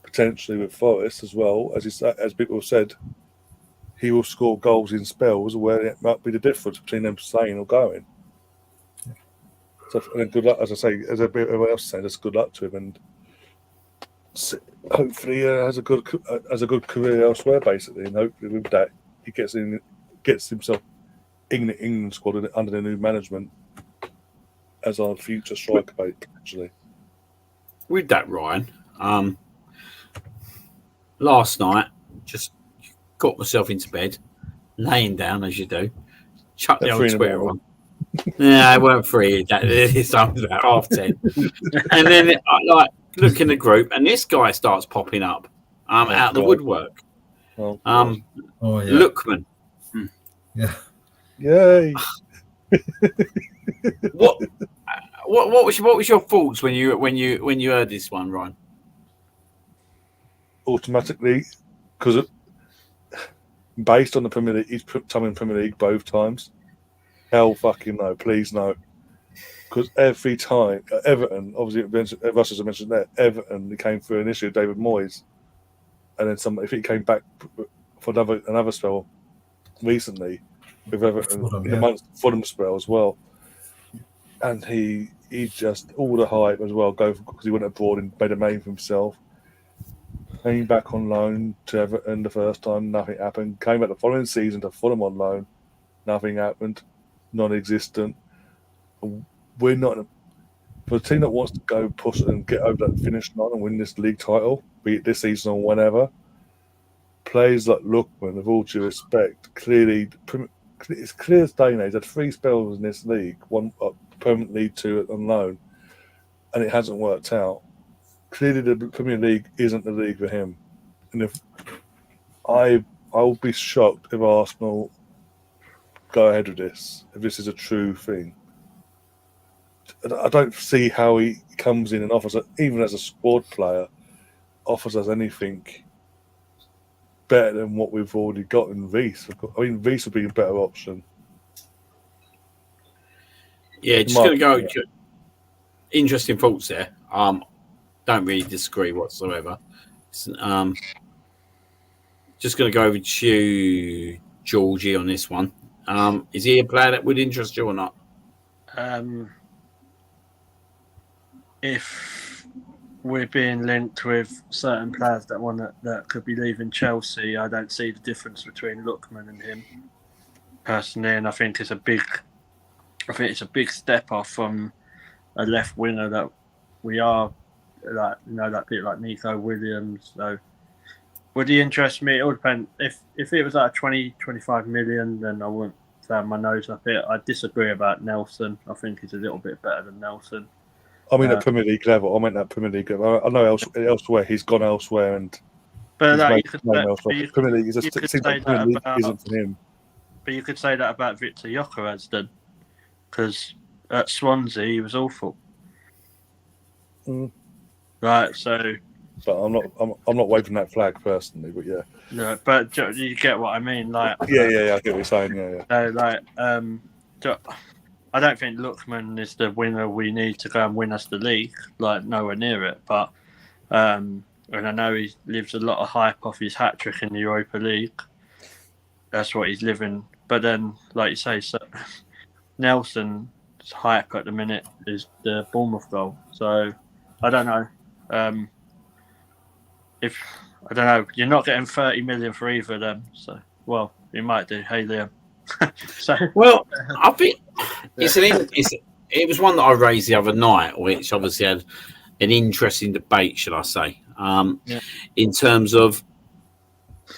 potentially with Forest as well, as people have said, he will score goals in spells where it might be the difference between them staying or going. So, and good luck, as I say, as everyone else said, just good luck to him, and hopefully has a good career elsewhere, basically. And hopefully with that, he gets himself in the England squad under the new management as our future striker, actually. With that, Ryan, last night, just got myself into bed, laying down as you do, chucked the old Twitter on. Yeah, it weren't free. This time was about 10:30. And then look in the group, and this guy starts popping up out of the woodwork. Lookman. Yeah. Yay. What was your thoughts when you heard this one, Ryan? Automatically, because based on the Premier League, he's put time in Premier League both times. Hell fucking no, please no. Because every time Everton, obviously Russ has mentioned there, Everton, he came through initially with David Moyes, and then if he came back for another spell recently with Everton, amongst Fulham spell as well, and he just all the hype as well, because he went abroad and made a name for himself. Came back on loan to Everton the first time, nothing happened. Came back the following season to Fulham on loan, nothing happened, non-existent. We're not for a team that wants to go push and get over that finish line and win this league title, be it this season or whenever. Players like Lookman, with all due respect, clearly it's clear as day now. He's had 3 spells in this league, one permanently, 2 on loan, and it hasn't worked out. Clearly, the Premier League isn't the league for him. And if I'll be shocked if Arsenal go ahead with this, if this is a true thing. I don't see how he comes in and offers, even as a squad player, offers us anything better than what we've already got in Reece. I mean, Reece would be a better option. Yeah, just going to go. Interesting thoughts there. Don't really disagree whatsoever. Just going to go over to Georgie on this one. Is he a player that would interest you or not? If we're being linked with certain players that could be leaving Chelsea, I don't see the difference between Lookman and him personally, and I think it's a big step off from a left winger that we are, that bit like Nico Williams. So would he interest me? It would depend. If it was like 20-25 million, then I wouldn't turn my nose up it. I disagree about Nelson. I think he's a little bit better than Nelson. I mean, at Premier League level. I meant that Premier League level. I know elsewhere he's gone elsewhere, and Premier League isn't for him. But you could say that about Victor Gyökeres then, because at Swansea he was awful. Right, so. But I'm not waving that flag personally, but yeah. No, but you get what I mean, like. Yeah, I get what you're saying. Yeah. I don't think Lookman is the winner we need to go and win us the league. Like, nowhere near it. But and I know he lives a lot of hype off his hat trick in the Europa League. That's what he's living. But then, like you say, so Nelson's hype at the minute is the Bournemouth goal. So I don't know. You're not getting 30 million for either of them. So you might do. Hey, Liam. So well, I think it was one that I raised the other night, which obviously had an interesting debate, shall I say, in terms of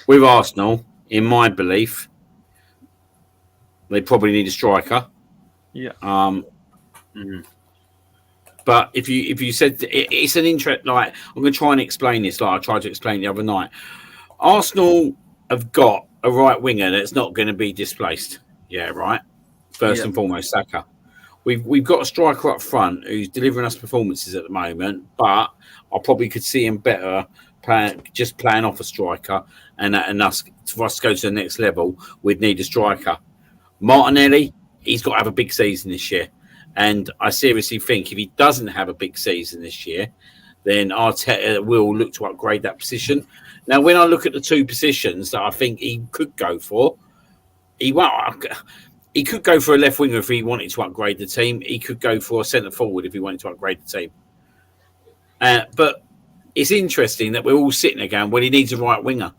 with Arsenal. In my belief, they probably need a striker. Yeah. But if you said it's an interest, like I'm going to try and explain this, like I tried to explain the other night. Arsenal have got a right winger that's not going to be displaced. Yeah, right. First and foremost, Saka. We've got a striker up front who's delivering us performances at the moment, but I probably could see him better playing off a striker, and for us to go to the next level, we'd need a striker. Martinelli, he's got to have a big season this year, and I seriously think if he doesn't have a big season this year, then Arteta will look to upgrade that position. Now, when I look at the two positions that I think he could go for, he could go for a left winger if he wanted to upgrade the team. He could go for a centre forward if he wanted to upgrade the team. But it's interesting that we're all sitting there going, well, he needs a right winger,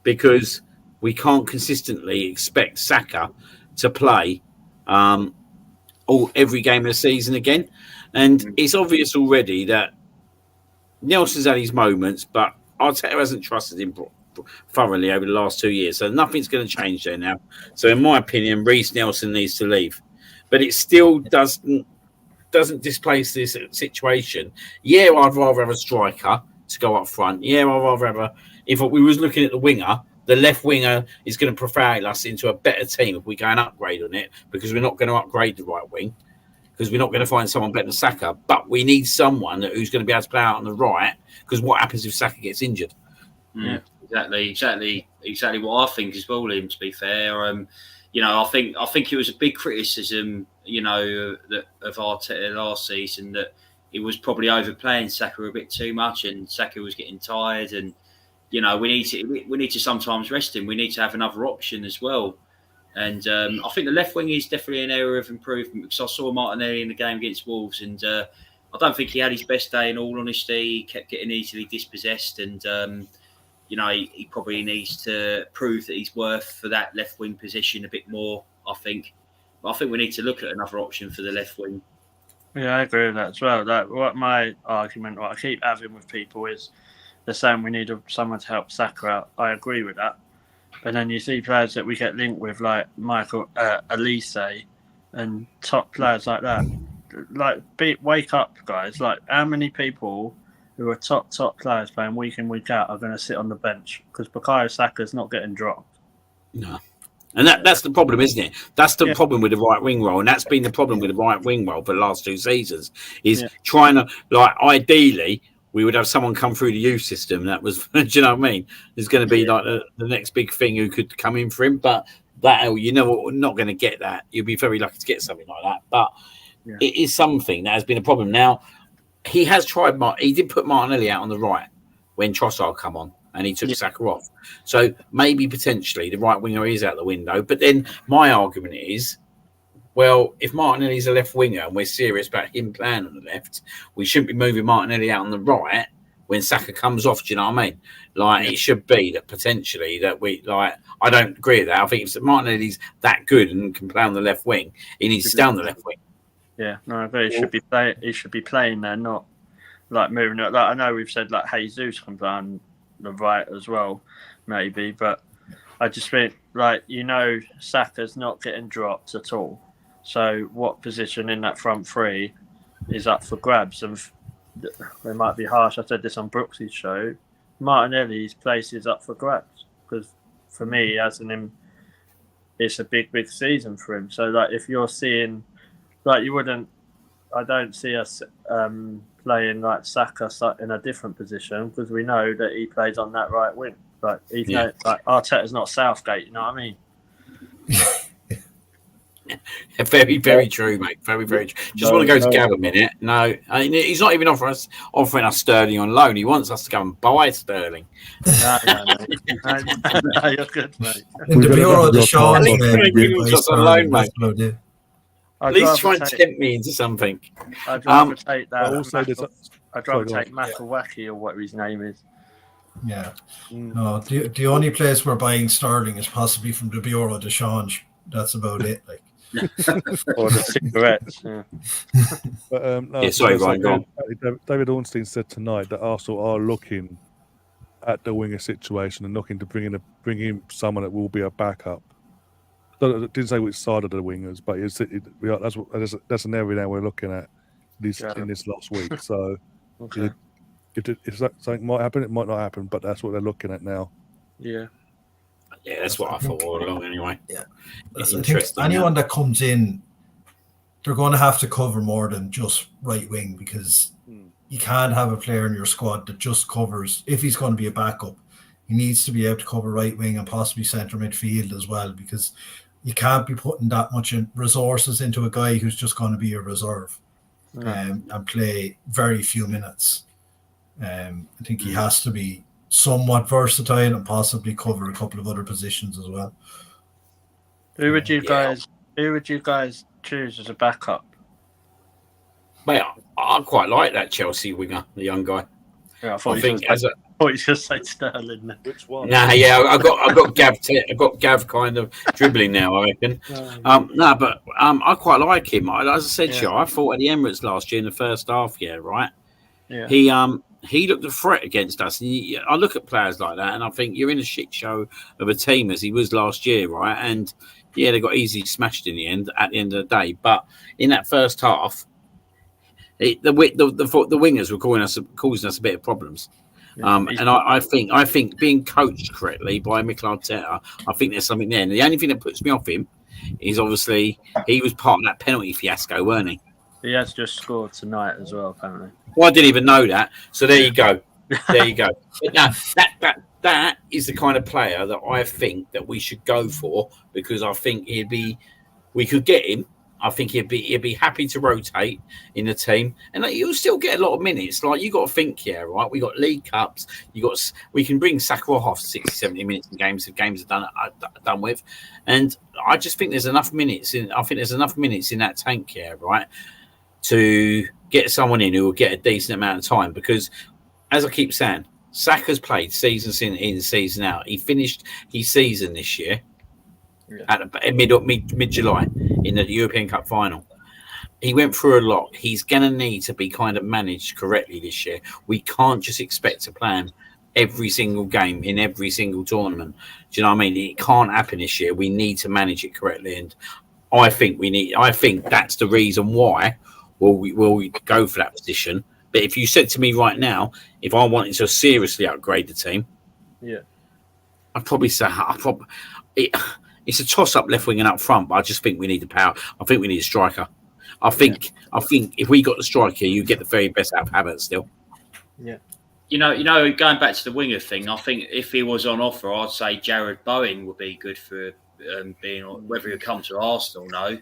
because we can't consistently expect Saka to play every game of the season again. And it's obvious already that Nelson's had his moments, but Arteta hasn't trusted him thoroughly over the last 2 years. So nothing's going to change there now. So in my opinion, Reiss Nelson needs to leave. But it still doesn't displace this situation. Yeah, I'd rather have a striker to go up front. Yeah, I'd rather have if we was looking at the winger, the left winger is going to profile us into a better team if we go and upgrade on it, because we're not going to upgrade the right wing, because we're not going to find someone better than Saka. But we need someone who's going to be able to play out on the right, because what happens if Saka gets injured? Yeah, exactly what I think as well, Liam, to be fair. I think it was a big criticism, of Arteta last season, that he was probably overplaying Saka a bit too much, and Saka was getting tired. And we need to sometimes rest him. We need to have another option as well. And I think the left wing is definitely an area of improvement, because I saw Martinelli in the game against Wolves, and I don't think he had his best day. In all honesty, he kept getting easily dispossessed, and he probably needs to prove that he's worth for that left wing position a bit more, I think. But I think we need to look at another option for the left wing. Yeah, I agree with that as well. What my argument, what I keep having with people is they're saying we need someone to help Saka out. I agree with that. But then you see players that we get linked with, like Michael Elise and top players like that. Wake up, guys. Like, how many people who are top players playing week in, week out are going to sit on the bench because Bukayo Saka's not getting dropped? No. And that's the problem, isn't it? That's the problem with the right wing role, and that's been the problem with the right wing role for the last 2 seasons. Is trying to, ideally, we would have someone come through the youth system that was, do you know what I mean? There's going to be like the next big thing who could come in for him, but we're not going to get that. You'd be very lucky to get something like that, but it is something that has been a problem. Now, he has tried. He did put Martinelli out on the right when Trossard come on, and he took Saka off. So maybe potentially the right winger is out the window. But then my argument is, well, if Martinelli's a left winger and we're serious about him playing on the left, we shouldn't be moving Martinelli out on the right when Saka comes off. Do you know what I mean? It should be that potentially that we I don't agree with that. I think if Martinelli's that good and can play on the left wing, he needs to stay on the left wing. Yeah, no, I agree. He should be playing there, not like moving it. Like, I know we've said like Jesus can play on the right as well, maybe, but I just think Saka's not getting dropped at all. So what position in that front three is up for grabs? And they might be harsh. I said this on Brooksy's show. Martinelli's place is up for grabs because for me, it's a big season for him. So if you're seeing. You wouldn't. I don't see us playing like Saka in a different position because we know that he plays on that right wing. Arteta's not Southgate. You know what I mean? Very, very true, mate. Very, very true. Just want to go to Gav a minute. No, he's not even offering us Sterling on loan. He wants us to go and buy Sterling. No, you're good, mate. In the Bureau de Change, mate. At least try and tempt me into something. I'd rather take that. I'd rather take Makawaki or whatever his name is. Yeah. No, the only place we're buying Sterling is possibly from the Bureau de Change. That's about it. Like. Or the cigarettes. Yeah. But, sorry, Ryan, go on. David Ornstein said tonight that Arsenal are looking at the winger situation and looking to bring in someone that will be a backup. Didn't say which side of the wingers, but that's an area now we're looking at in this last week. So if something might happen, it might not happen, but that's what they're looking at now. Yeah. Yeah, that's what I thought all along anyway. Yeah. It's I interesting. think anyone that comes in, they're going to have to cover more than just right wing, because you can't have a player in your squad that just covers. If he's going to be a backup, he needs to be able to cover right wing and possibly centre midfield as well, because you can't be putting that much resources into a guy who's just going to be a reserve and play very few minutes. I think he has to be somewhat versatile and possibly cover a couple of other positions as well. Who would you guys choose as a backup? Mate, I quite like that Chelsea winger, the young guy. Yeah, I thought you just said Sterling. Which one? Nah, yeah, I got Gav. I got Gav kind of dribbling now, I reckon. I quite like him. As I said to you, I thought at the Emirates last year in the first half, right? Yeah. He looked a threat against us. And I look at players like that, and I think you're in a shit show of a team as he was last year, right? And yeah, they got easily smashed at the end of the day. But in that first half, the wingers were causing us a bit of problems. And I think being coached correctly by Mikel Arteta, I think there's something there. And the only thing that puts me off him is obviously he was part of that penalty fiasco, weren't he? He has just scored tonight as well, apparently. Well, I didn't even know that. So there you go. There you go. But now that is the kind of player that I think that we should go for, because I think we could get him. I think he'd be happy to rotate in the team, and you'll still get a lot of minutes. Like, you got to think here, right? We got League Cups. We can bring Sakharov off 60, 70 minutes in games if games are done with, and I just think there's enough minutes in. I think there's enough minutes in that tank here, right, to get someone in who will get a decent amount of time. Because, as I keep saying, Saka's played season in, season out. He finished his season this year at mid-July in the European Cup final. He went through a lot. He's going to need to be kind of managed correctly this year. We can't just expect to play him every single game in every single tournament. Do you know what I mean? It can't happen this year. We need to manage it correctly, and I think that's the reason why we'll go for that position. But if you said to me right now, if I wanted to seriously upgrade the team, I'd probably say it's a toss-up left wing and up front, but I just think we need the power. I think we need a striker. I think if we got the striker, you get the very best out of Havertz still. Yeah. You know, going back to the winger thing, I think if he was on offer, I'd say Jared Bowen would be good for being on. Whether he'll come to Arsenal, no,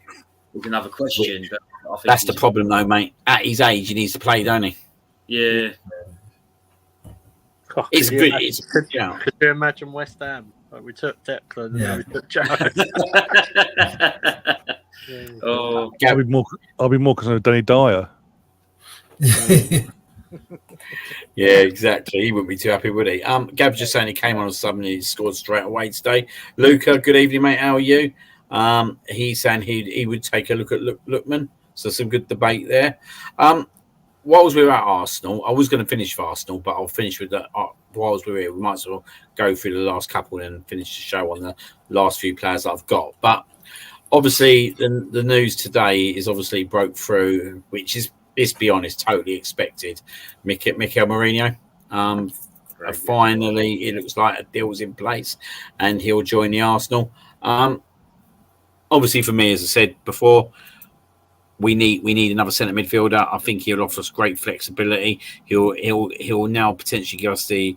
is another question. But I think that's the problem, though, mate. At his age, he needs to play, don't he? Yeah. God, it's good. Could you imagine West Ham? Like, we took Declan and then we took Jared. Oh, I'll be more concerned with Danny Dyer. Yeah, exactly. He wouldn't be too happy, would he? Gab's just saying he came on sub and he scored straight away today. Luca, good evening, mate. How are you? He's saying he would take a look at Lookman. So some good debate there. Whilst we're at Arsenal, I was going to finish for Arsenal, but I'll finish with that. Whilst we're here, we might as well go through the last couple and finish the show on the last few players that I've got. But obviously, the news today is obviously broke through, which is, let's be honest, totally expected. Mikel Mourinho. Finally, it looks like a deal's in place and he'll join the Arsenal. Obviously, for me, as I said before, we need another centre midfielder. I think he'll offer us great flexibility. He'll now potentially give us the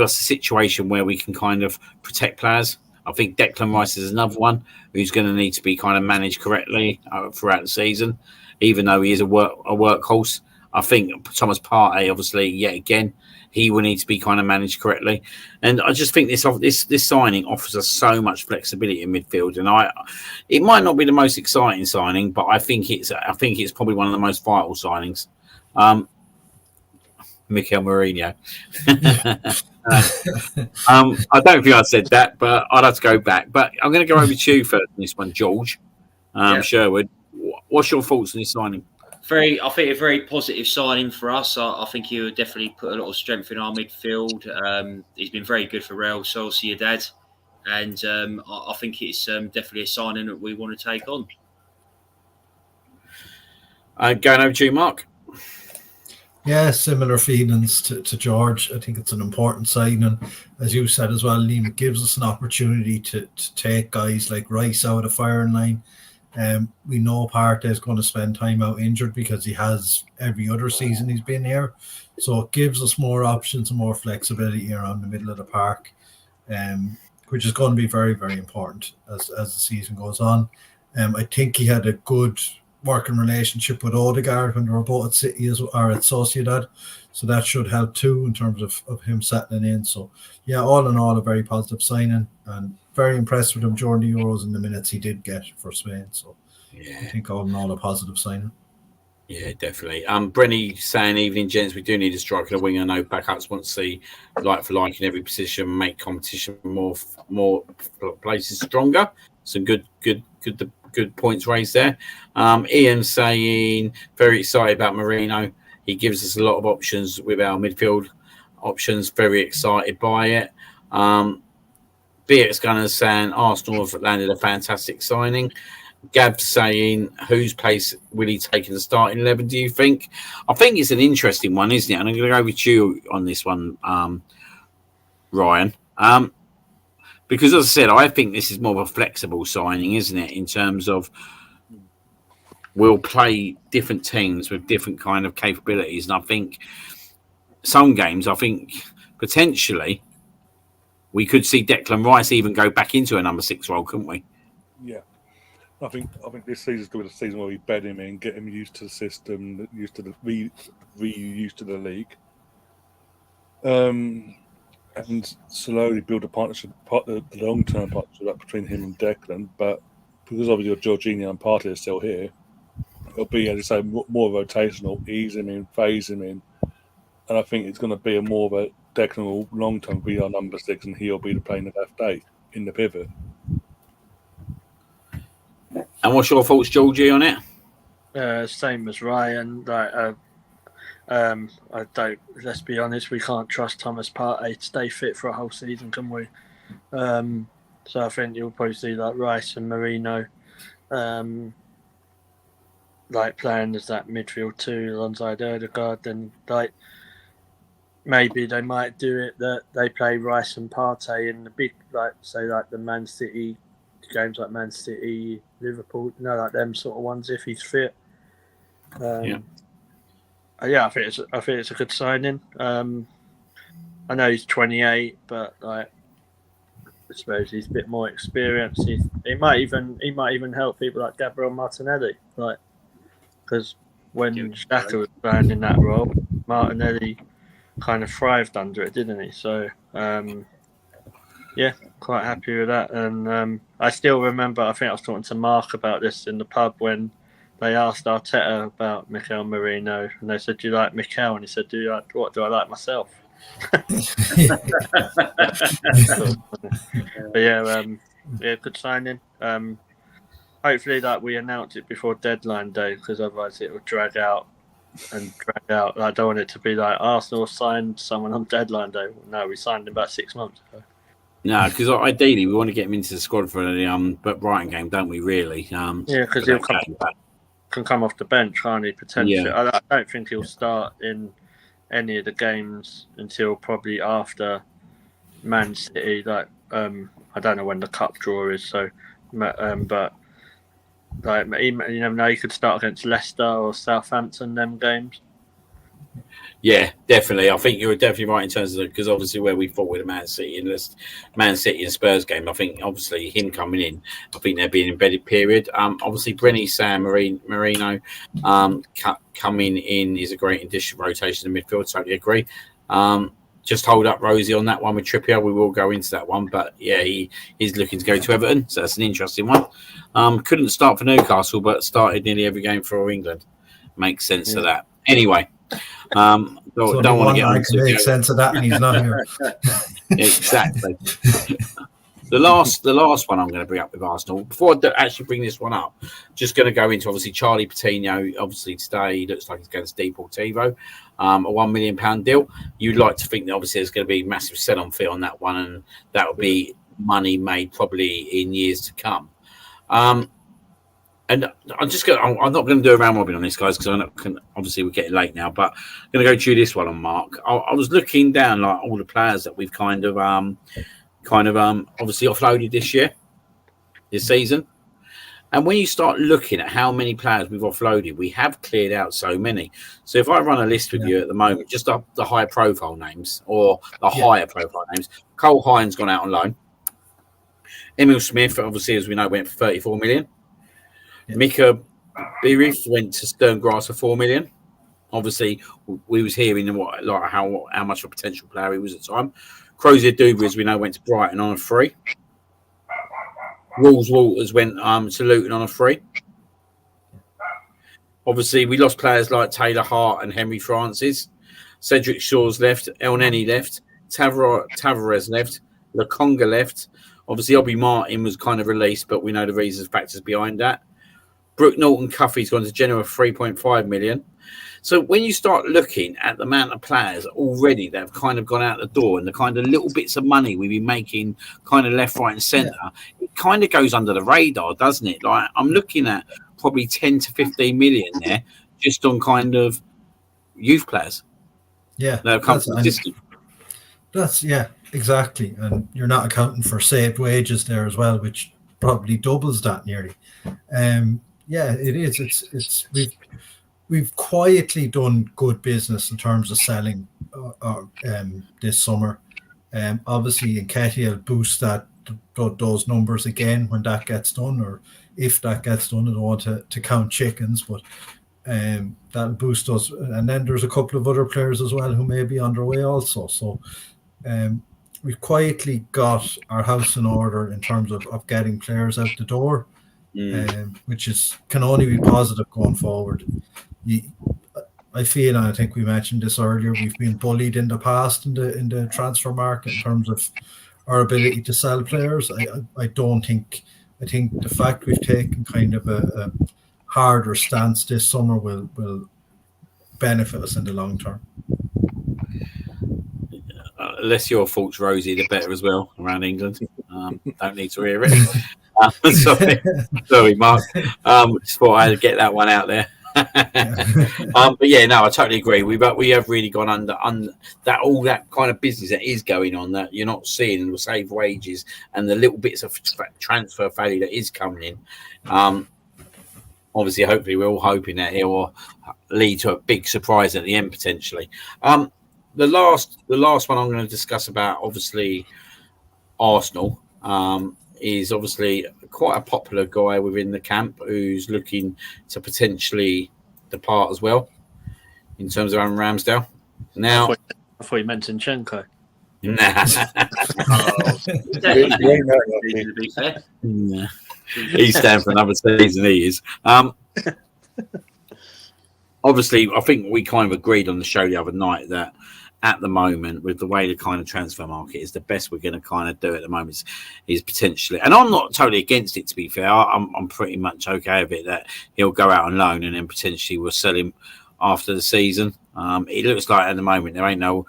situation where we can kind of protect players. I think Declan Rice is another one who's going to need to be kind of managed correctly throughout the season, even though he is a workhorse. I think Thomas Partey, obviously, yet again, he will need to be kind of managed correctly. And I just think this signing offers us so much flexibility in midfield. And it might not be the most exciting signing, but I think it's probably one of the most vital signings. Mikel Mourinho. I don't think I said that, but I'd have to go back. But I'm going to go over to you first on this one, George. Sherwood. What's your thoughts on this signing? I think a very positive signing for us. I think he would definitely put a lot of strength in our midfield. He's been very good for Real Sociedad, and I think it's definitely a signing that we want to take on. Going over to you, Mark. Yeah, similar feelings to George. I think it's an important signing. As you said as well, Liam, it gives us an opportunity to take guys like Rice out of firing line. We know Partey is going to spend time out injured because he has every other season he's been here. So it gives us more options and more flexibility around the middle of the park, which is going to be very, very important as the season goes on. I think he had a good working relationship with Odegaard when they were both at City or at Sociedad. So that should help too in terms of him settling in. So, yeah, all in all, a very positive signing and very impressed with him during the Euros and the minutes he did get for Spain. So, I think all in all, a positive signing. Yeah, definitely. Brenny saying, evening, gents, we do need a striker and a winger. No backups. Want to see like for like in every position, make competition more places stronger. Some good points raised there. Ian saying, very excited about Merino. He gives us a lot of options with our midfield options. Very excited by it. BX Gunners saying Arsenal have landed a fantastic signing. Gav saying, whose place will he take in the starting 11, do you think? I think it's an interesting one, isn't it? And I'm going to go with you on this one, Ryan. Because as I said, I think this is more of a flexible signing, isn't it? In terms of we'll play different teams with different kind of capabilities. And I think some games, potentially we could see Declan Rice even go back into a number 6 role, couldn't we? Yeah. I think this season's going to be the season where we bed him in, get him used to the system, used to the used to the league, and slowly build a partnership, the long-term partnership between him and Declan. But because obviously Jorginho and Partey are still here, it'll be, as I say, more rotational, ease him in, phase him in, and I think it's going to be more of a Declan will long-term be our number 6, and he'll be playing the left 8 in the pivot. And what's your thoughts, Georgie, on it? Same as Ryan. I don't. Let's be honest. We can't trust Thomas Partey to stay fit for a whole season, can we? So I think you'll probably see like Rice and Merino, like playing as that midfield 2 alongside Odegaard. Then like maybe they might do it that they play Rice and Partey in the big, like say like the Man City games, like Man City, Liverpool, like them sort of ones if he's fit. I think it's a good signing. I know he's 28, but like I suppose he's a bit more experienced. He might even help people like Gabriel Martinelli, like because when Xhaka was playing in that role, Martinelli kind of thrived under it, didn't he? So yeah, quite happy with that. And I still remember, I think I was talking to Mark about this in the pub when they asked Arteta about Mikel Merino, and they said, "Do you like Mikel?" And he said, "What do I like myself?" But yeah, good signing. Hopefully that we announce it before deadline day, because otherwise it will drag out. I don't want it to be like Arsenal signed someone on deadline day. No, we signed him about 6 months ago. No, because ideally we want to get him into the squad for the Brighton game, don't we? Really? Yeah, because he'll can come off the bench, can't he? Potentially, yeah. I don't think he'll start in any of the games until probably after Man City. Like, I don't know when the cup draw is, so but like you never know, he could start against Leicester or Southampton. Them games. Yeah, definitely. I think you're definitely right in terms of because obviously where we fought with the Man City and Spurs game, I think obviously him coming in, I think there'd be an embedded period. Obviously Brenny, San Marino, coming in is a great addition rotation in midfield. Totally agree. Just hold up Rosie on that one with Trippier. We will go into that one, but yeah, he's looking to go to Everton, so that's an interesting one. Couldn't start for Newcastle, but started nearly every game for England. Makes sense of that. Anyway. Don't want to get on to make sense of that, and he's not here. Exactly. The last one I'm going to bring up with Arsenal. Before I actually bring this one up, just going to go into obviously Charlie Patino. Obviously today he looks like he's going to Deportivo, a £1 million deal. You'd like to think that obviously there's going to be a massive sell-on fee on that one, and that will be money made probably in years to come. And I'm not going to do a round robin on this, guys, because obviously we're getting late now. But I'm going to go through this one on Mark. I was looking down like all the players that we've kind of obviously offloaded this season. And when you start looking at how many players we've offloaded, we have cleared out so many. So if I run a list with you at the moment, just up the high profile names or the higher profile names, Cole Hines gone out on loan. Emil Smith, obviously, as we know, went for 34 million. Mika Birif went to Sturmgrass for 4 million. Obviously, we was hearing how much of a potential player he was at the time. Crozier Dubra, as we know, went to Brighton on a free. Walls Walters went to Luton on a free. Obviously, we lost players like Taylor Hart and Henry Francis. Cedric Shaw's left. El Neni left. Tavares left. Lokonga left. Obviously, Obi Martin was kind of released, but we know the reasons, factors behind that. Brooke Norton Cuffey's gone to Genoa 3.5 million. So when you start looking at the amount of players already that have kind of gone out the door and the kind of little bits of money we've been making kind of left, right and centre, it kind of goes under the radar, doesn't it? Like I'm looking at probably 10 to 15 million there just on kind of youth players. Yeah. That have come from the system. That's, exactly. And you're not accounting for saved wages there as well, which probably doubles that nearly. It is. We've quietly done good business in terms of selling this summer. Obviously, Nketiah will boost those numbers again when that gets done, or if that gets done. I don't want to count chickens, but that'll boost us. And then there's a couple of other players as well who may be underway also. So we've quietly got our house in order in terms of getting players out the door. Which can only be positive going forward. I feel, and I think we mentioned this earlier, we've been bullied in the past in the transfer market in terms of our ability to sell players. I think the fact we've taken kind of a harder stance this summer will benefit us in the long term. Less your faults, Rosie, the better as well around England. Don't need to hear it. Sorry, Mark. Just thought I'd get that one out there. But yeah, no, I totally agree. We have really gone under that all that kind of business that is going on that you're not seeing, the save wages and the little bits of transfer value that is coming in. Obviously, hopefully, we're all hoping that it will lead to a big surprise at the end potentially. The last one I'm going to discuss about, obviously, Arsenal. Is obviously quite a popular guy within the camp who's looking to potentially depart as well in terms of Aaron Ramsdale. Now, I thought you meant Zinchenko. Nah. He's staying for another season, he is. Obviously, I think we kind of agreed on the show the other night that at the moment, with the way the kind of transfer market is, the best we're going to kind of do at the moment is potentially, and I'm not totally against it, to be fair. I'm pretty much okay with it that he'll go out on loan and then potentially we'll sell him after the season. It looks like at the moment there ain't no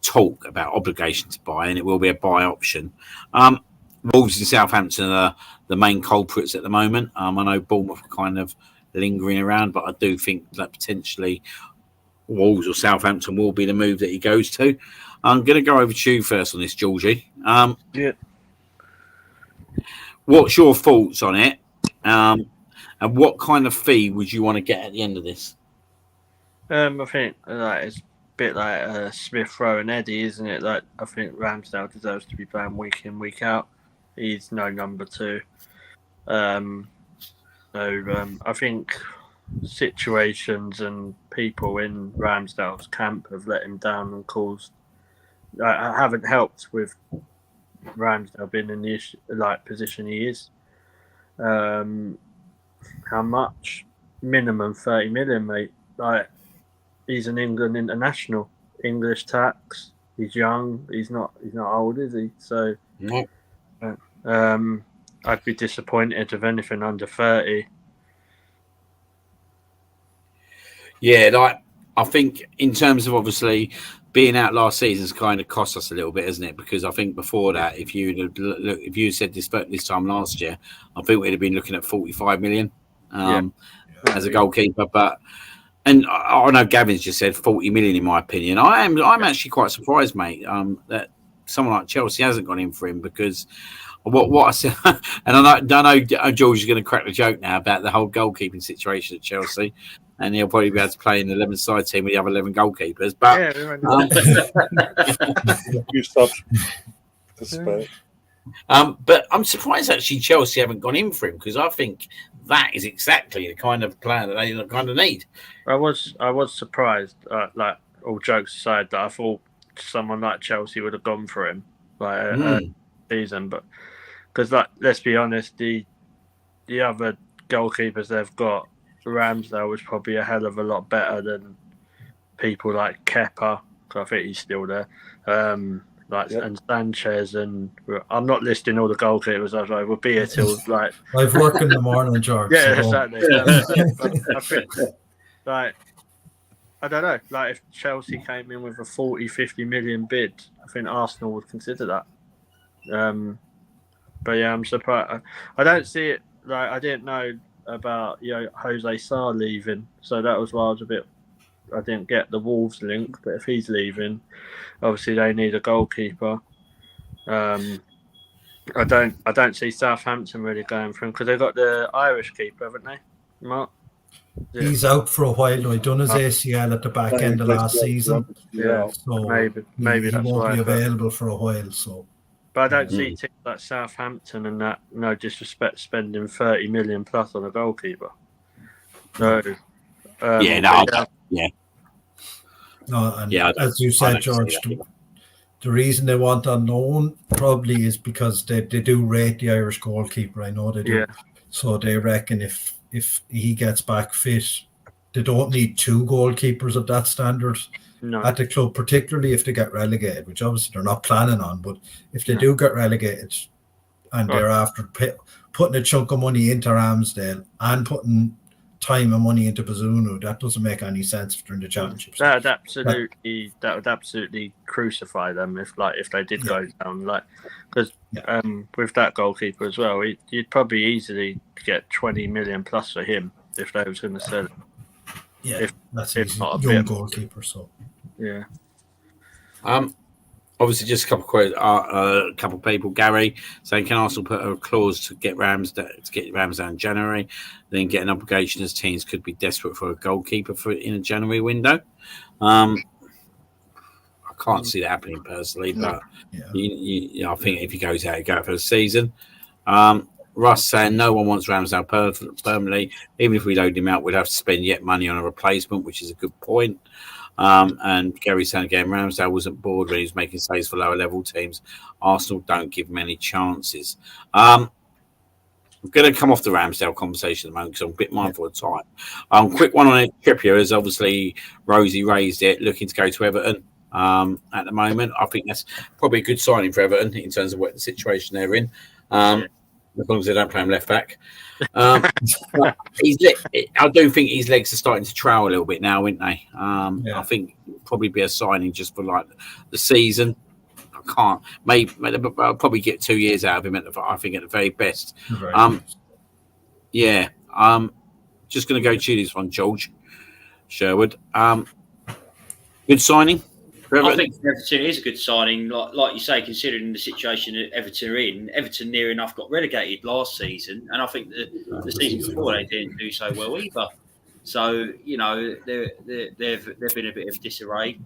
talk about obligation to buy, and it will be a buy option. Wolves and Southampton are the main culprits at the moment. I know Bournemouth are kind of lingering around, but I do think that potentially Wolves or Southampton will be the move that he goes to. I'm going to go over to you first on this, Georgie. What's your thoughts on it? And what kind of fee would you want to get at the end of this? I think like it's a bit like Smith Rowe and Eddie, isn't it? Like I think Ramsdale deserves to be playing week in, week out. He's no number 2. I think situations and people in Ramsdale's camp have let him down and caused. Haven't helped with Ramsdale being in the position he is. How much? Minimum 30 million, mate. Like he's an England international, English tax. He's young. He's not old, is he? So, No. I'd be disappointed if anything under 30. Yeah, like I think in terms of obviously being out last season's kind of cost us a little bit, isn't it? Because I think before that, if you said this time last year, I think we'd have been looking at 45 million as a goalkeeper. And I know Gavin's just said 40 million in my opinion. I'm actually quite surprised, mate, that someone like Chelsea hasn't gone in for him because. What I said, and I know George is going to crack the joke now about the whole goalkeeping situation at Chelsea, and he'll probably be able to play in the 11-side team with the other 11 goalkeepers. But You subs to spare. but I'm surprised actually Chelsea haven't gone in for him because I think that is exactly the kind of player that they kind of need. I was surprised, like all jokes aside, that I thought someone like Chelsea would have gone for him season, but because let's be honest, the other goalkeepers they've got, Ramsdale was probably a hell of a lot better than people like Kepa. I think he's still there. And Sanchez, and I'm not listing all the goalkeepers. I was like, we'll be here till like. I've worked in the morning, George. Yeah, so. exactly. I think, I don't know. Like if Chelsea came in with a 40-50 million bid, I think Arsenal would consider that. But yeah, I'm surprised. I don't see it. Like I didn't know about Jose Sarr leaving, so that was why I was a bit. I didn't get the Wolves link, but if he's leaving, obviously they need a goalkeeper. I don't see Southampton really going for him because they've got the Irish keeper, haven't they, Mark? Yeah. He's out for a while. He done his ACL at the back end of last season. Yeah, so maybe he that's won't why. be available for a while. So, but I don't see teams like Southampton and that. No disrespect, spending 30 million plus on a goalkeeper. So as you said, George, the reason they want unknown probably is because they do rate the Irish goalkeeper. I know they do. Yeah. So they reckon if he gets back fit, they don't need 2 goalkeepers of that standard at the club, particularly if they get relegated, which obviously they're not planning on. But if they do get relegated and they're after putting a chunk of money into Ramsdale and putting time and money into Bazunu, that doesn't make any sense if they're in the championship. That would absolutely crucify them if they did go down. Because with that goalkeeper as well, you'd probably easily get 20 million plus for him if they was going to sell him. Yeah, that's easy. Not a Young bit. goalkeeper. So yeah. Obviously, just a couple of people. Gary saying, "Can Arsenal put a clause to get Ramsdale in January, then get an obligation as teams could be desperate for a goalkeeper in a January window?" I can't see that happening personally, but I think if he goes out, he goes out for the season. Russ saying no one wants Ramsdale permanently. Even if we load him out, we'd have to spend yet money on a replacement, which is a good point. And Gary saying again, Ramsdale wasn't bored when he was making saves for lower level teams. Arsenal don't give many chances. I'm going to come off the Ramsdale conversation at the moment because I'm a bit mindful of time. Quick one on it. Trippier is obviously Rosie raised it, looking to go to Everton at the moment. I think that's probably a good signing for Everton in terms of what the situation they're in. As long as they don't play him left back. I do think his legs are starting to trail a little bit now, aren't they? I think probably be a signing just for like the season. I can't. Maybe I'll probably get 2 years out of him. I think at the very best. Just going to go to this one, George Sherwood. Good signing. I think Everton is a good signing. Like you say, considering the situation that Everton are in, Everton near enough got relegated last season, and I think the season before they didn't do so well either. So they've been a bit of disarray.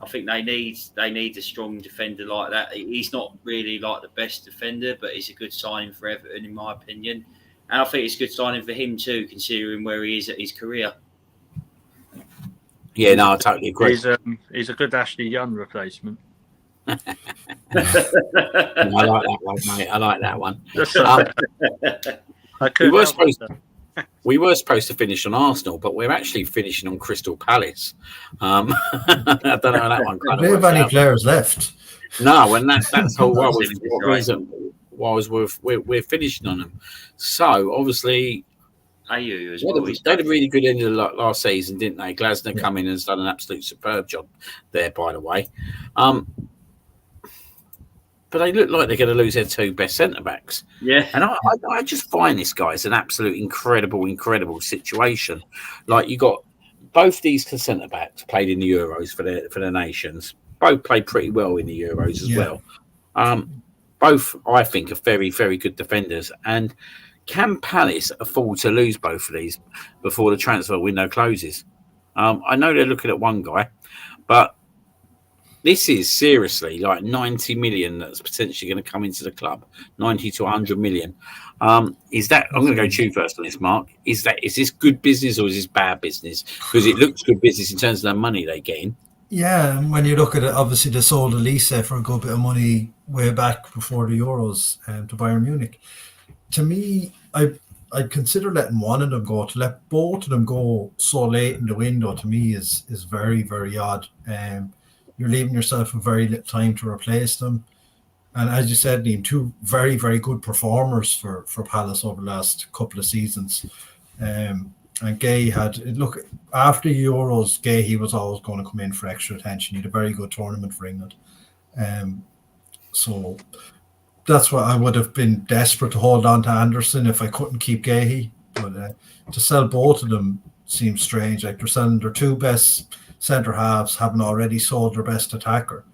I think they need a strong defender like that. He's not really like the best defender, but he's a good signing for Everton, in my opinion. And I think it's a good signing for him too, considering where he is at his career. Yeah, no, I totally agree. He's a good Ashley Young replacement. I like that one, mate. I like that one. We were supposed to finish on Arsenal, but we're actually finishing on Crystal Palace. I don't know how that one kind of. Do we have any players left? No, and that's whole we're finishing on them. So obviously, AU as well. They had a really good end of the last season, didn't they? Glasner come in and has done an absolute superb job there, by the way. But they look like they're going to lose their two best centre backs. Yeah, and I just find this guy's an absolute incredible situation. Like, you got both these centre backs played in the Euros for the nations. Both played pretty well in the Euros as well. Both, I think, are very, very good defenders. And can Palace afford to lose both of these before the transfer window closes? I know they're looking at one guy, but this is seriously like 90 million that's potentially going to come into the club. 90 to 100 million. Is that? I'm going to go to you first on this, Mark. Is this good business or is this bad business? Because it looks good business in terms of the money they get in. Yeah, and when you look at it, obviously they sold Elise for a good bit of money way back before the Euros to Bayern Munich. To me, I'd consider letting one of them go. To let both of them go so late in the window, to me, is very, very odd. You're leaving yourself a very little time to replace them. And as you said, Liam, two very, very good performers for Palace over the last couple of seasons. And Gay after Euros, Gay, he was always going to come in for extra attention. He had a very good tournament for England. So that's why I would have been desperate to hold on to Anderson if I couldn't keep Gahey. But to sell both of them seems strange. Like, they're selling their two best centre halves, having already sold their best attacker.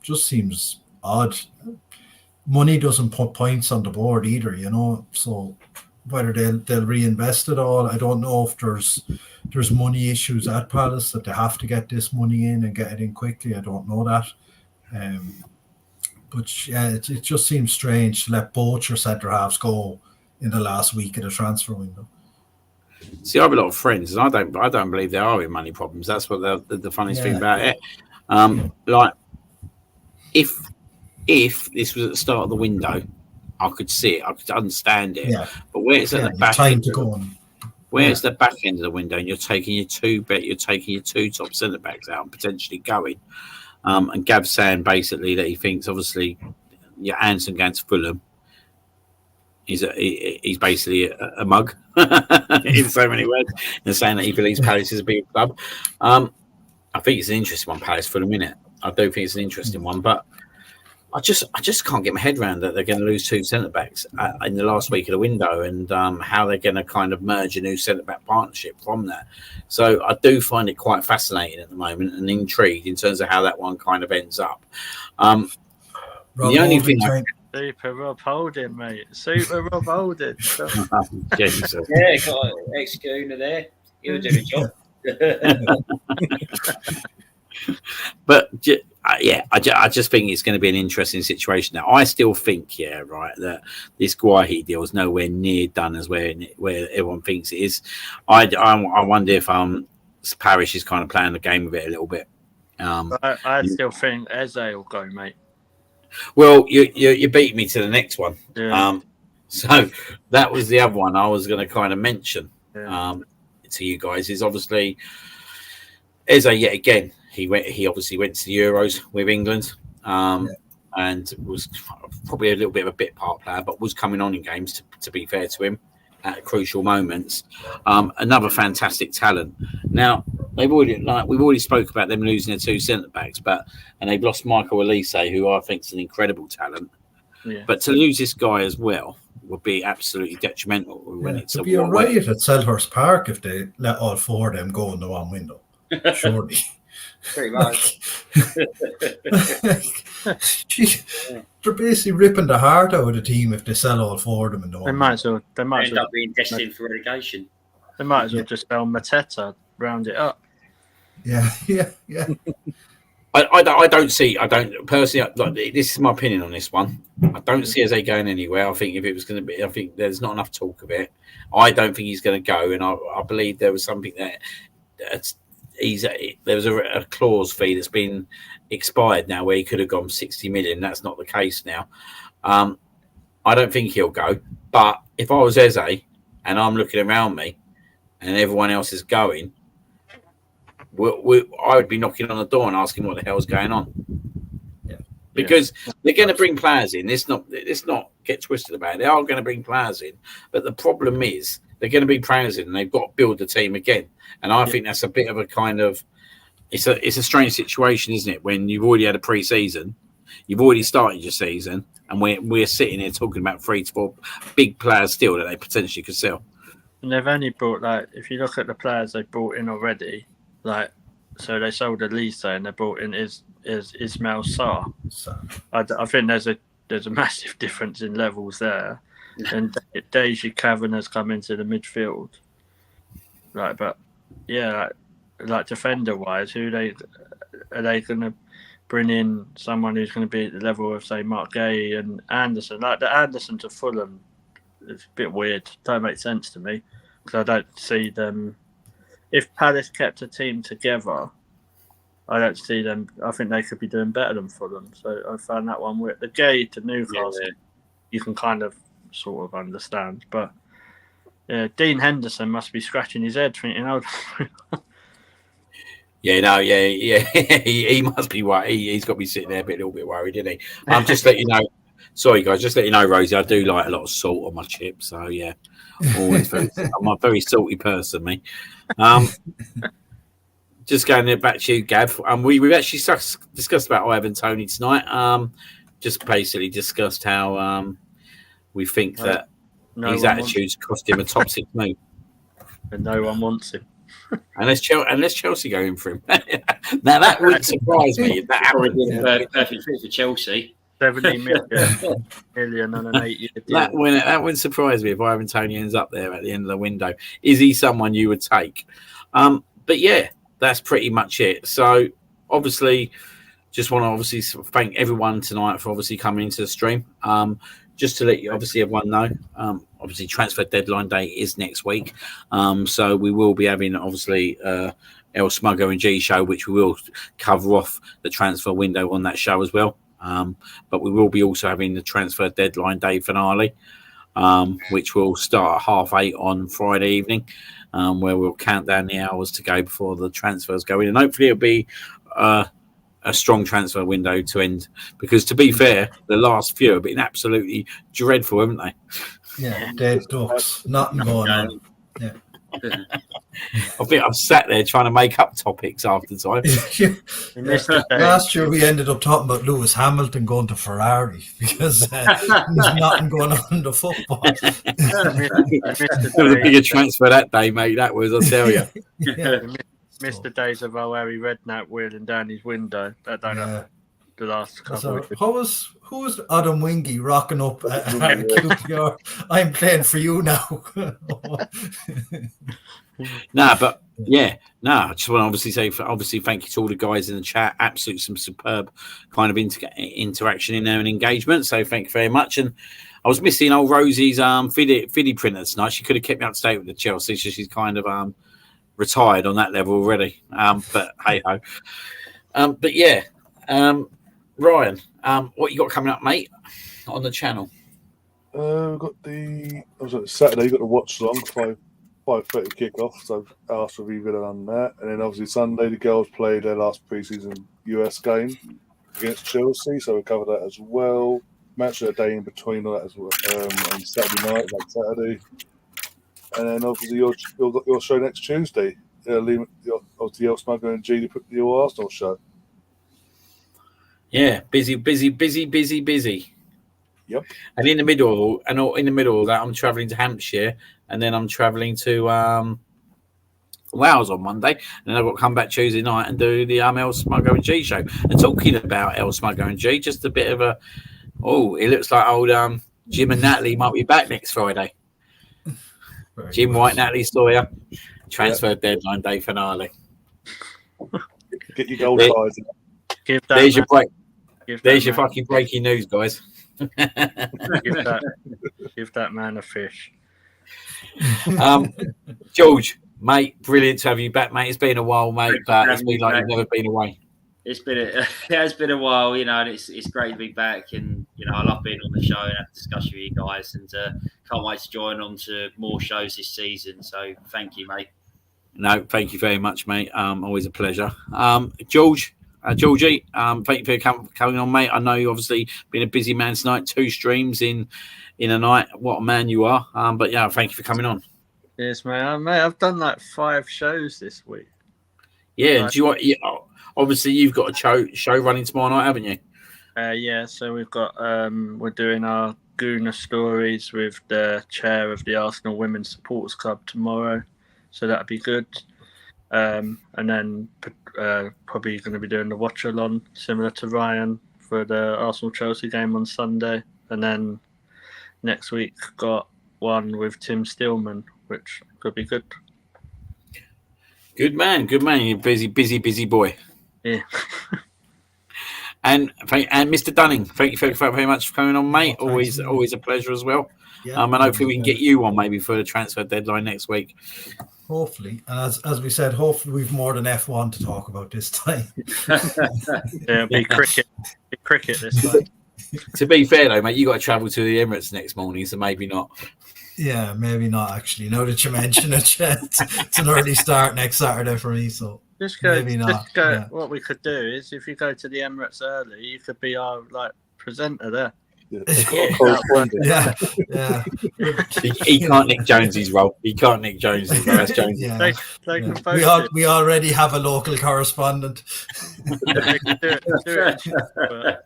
Just seems odd. Money doesn't put points on the board either, so whether they'll reinvest it all, I don't know. If there's money issues at Palace that they have to get this money in and get it in quickly, I don't know that. But yeah, it just seems strange to let both your centre halves go in the last week of the transfer window. See, I have a lot of friends, and I don't believe they are in money problems. That's what the funniest thing about it. Like, if this was at the start of the window, I could see it, I could understand it. Yeah. But where it's at the back end, where's the back end of the window, and you're taking your two top centre backs out and potentially going. And Gav's saying basically that he thinks, obviously, Anderson going to Fulham. He's basically a mug in so many words, and saying that he believes Palace is a big club. I think it's an interesting one, Palace, for the minute. I do think it's an interesting one, but I just can't get my head around that they're going to lose two centre backs in the last week of the window, and how they're going to kind of merge a new centre back partnership from that. So I do find it quite fascinating at the moment and intrigued in terms of how that one kind of ends up. The only thing. Super Rob Holding, mate. Super Rob Holding. Yeah, got ex-Gooner there. He'll do the job. But I just think it's going to be an interesting situation. Now, I still think, that this Guahi deal is nowhere near done as where everyone thinks it is. I wonder if Parish is kind of playing the game with it a little bit. I still think Eze will go, mate. Well, you beat me to the next one. Yeah. So that was the other one I was going to kind of mention to you guys. Is obviously Eze yet again. He obviously went to the Euros with England, and was probably a little bit of a bit part player, but was coming on in games. To be fair to him, at crucial moments. Another fantastic talent. Now we've already spoke about them losing their two centre backs, and they've lost Michael Elise, who I think is an incredible talent. Yeah. But to lose this guy as well would be absolutely detrimental. When it's a riot at Selhurst Park if they let all four of them go in the one window. Surely. Pretty much. They're basically ripping the heart out of the team if they sell all four of them in the one. They might end up being destined for relegation. They might as well just sell Mateta, round it up. Yeah. I don't personally, like, this is my opinion on this one. I don't see Eze going anywhere. I think if it was going to be, I think there's not enough talk of it. I don't think he's going to go, and I believe there was something there was a clause fee that's been expired now where he could have gone 60 million. That's not the case now. I don't think he'll go. But if I was Eze and I'm looking around me and everyone else is going, I would be knocking on the door and asking what the hell's going on. Yeah. Because they're going to bring players in. Let's not get twisted about it. They are going to bring players in. But the problem is they're going to bring players in and they've got to build the team again. And I think that's a bit of a kind of it's a strange situation, isn't it? When you've already had a pre-season, you've already started your season, and we're sitting here talking about 3 to 4 big players still that they potentially could sell. And they've only brought, like, if you look at the players they brought in already, like, so they sold Elise and they brought in is Ismail Sarr. So, I think there's a massive difference in levels there. And Deji Cavan has come into the midfield. Right, but yeah, like defender wise, are they going to bring in someone who's going to be at the level of, say, Mark Gay and Anderson? Like the Anderson to Fulham, it's a bit weird. Don't make sense to me because I don't see them. If Palace kept a team together, I don't see them. I think they could be doing better than Fulham. So I found that one weird. The Gay to Newcastle, you can kind of sort of understand, but Dean Henderson must be scratching his head thinking, "Oh." He must be worried. He's got to be sitting there a little bit worried, isn't he? Just let you know. Sorry, guys. Just let you know, Rosie. I do like a lot of salt on my chips. So yeah, always I'm a very salty person, me. Just going back to you, Gav. We've actually discussed about Ivan Toney tonight. Just basically discussed how we think that his attitudes cost him a top 6 move, and no one wants him. Unless Chelsea go in for him. Now that would surprise me if that happened. Perfect fit for Chelsea. 70 million on an 8-year deal. That wouldn't surprise me if Ivan Toney ends up there at the end of the window. Is he someone you would take? But yeah, that's pretty much it. So obviously, just want to thank everyone tonight for obviously coming into the stream. Just to let you, obviously, everyone know, obviously, transfer deadline day is next week. So we will be having, obviously, El Smuggo and G show, which we will cover off the transfer window on that show as well. But we will be also having the transfer deadline day finale, which will start at 8:30 on Friday evening, where we'll count down the hours to go before the transfers go in. And hopefully it'll be a strong transfer window to end, because to be fair, the last few have been absolutely dreadful, haven't they? Yeah, dead ducks, nothing going on. Yeah. I think I've sat there trying to make up topics half the time. Last year we ended up talking about Lewis Hamilton going to Ferrari because there's nothing going on in the football. It was a bigger transfer that day, mate. That was, I'll tell you. Missed the days of Harry Redknapp wheeling down his window. That don't happen the last couple of weeks. Who was Adam Wingy rocking up at QPR? I'm playing for you now. I just want to obviously say, thank you to all the guys in the chat. Absolutely some superb kind of interaction in there and engagement. So thank you very much. And I was missing old Rosie's fiddy printer tonight. She could have kept me up to date with the Chelsea, so she's kind of retired on that level already. But hey ho. But yeah, Ryan, what you got coming up, mate, on the channel? We've got Saturday. You've got the watch along 5:30 kickoff. So Arsenal v Villa on that, and then obviously Sunday the girls play their last pre-season US game against Chelsea. So we'll cover that as well. Match of the day in between all that as well on Saturday night, like Saturday. And then obviously you'll got your show next Tuesday. Obviously El Smuggo and G to put your Arsenal show. Yeah, busy. Yep. And in the middle of that, I'm travelling to Hampshire, and then I'm travelling to Wales on Monday, and then I've got to come back Tuesday night and do the El Smuggo and G show. And talking about El Smuggo and G, just a bit of it looks like old Jim and Natalie might be back next Friday. Jim White, Natalie Sawyer, transfer deadline day finale. Get your gold cards. Give that There's your break. give There's that your man- fucking breaking news, guys. give that man a fish. George, mate, brilliant to have you back, mate. It's been a while, mate, Thanks for but it's having been me like back. you've never been away. It has been a while, you know, and it's great to be back. And you know, I love being on the show and have a discussion with you guys, and can't wait to join on to more shows this season. So thank you, mate. No, thank you very much, mate. Always a pleasure. Georgie, thank you for coming on, mate. I know you obviously been a busy man tonight, 2 streams in a night. What a man you are. But yeah, thank you for coming on. Yes, mate. I've done like 5 shows this week. Yeah, Right. do you want? Yeah, obviously, you've got a show running tomorrow night, haven't you? Yeah, so we've got we're doing our Gooner stories with the chair of the Arsenal Women's Supporters Club tomorrow, so that'll be good. And then probably going to be doing the watch along similar to Ryan for the Arsenal Chelsea game on Sunday, and then next week got one with Tim Stillman, which could be good. Good man. You're busy boy. Yeah. And Mr. Dunning, thank you very much for coming on, mate. Oh, thanks, Always a pleasure as well. Yeah, And hopefully we can get you on maybe for the transfer deadline next week. Hopefully, and as we said, hopefully we've more than F1 to talk about this time. Yeah, be cricket. Be cricket this time. To be fair though, mate, you got to travel to the Emirates next morning, so maybe not. Yeah, maybe not actually. Now that you mention it, it's an early start next Saturday for me, so Just go. Maybe not, Just go. yeah. What we could do is, if you go to the Emirates early, you could be our presenter there. Correspondent. yeah. He can't nick Jonesy's role. That's Jonesy. Yeah. They Yeah. can both We already have a local correspondent. they can do it shift work.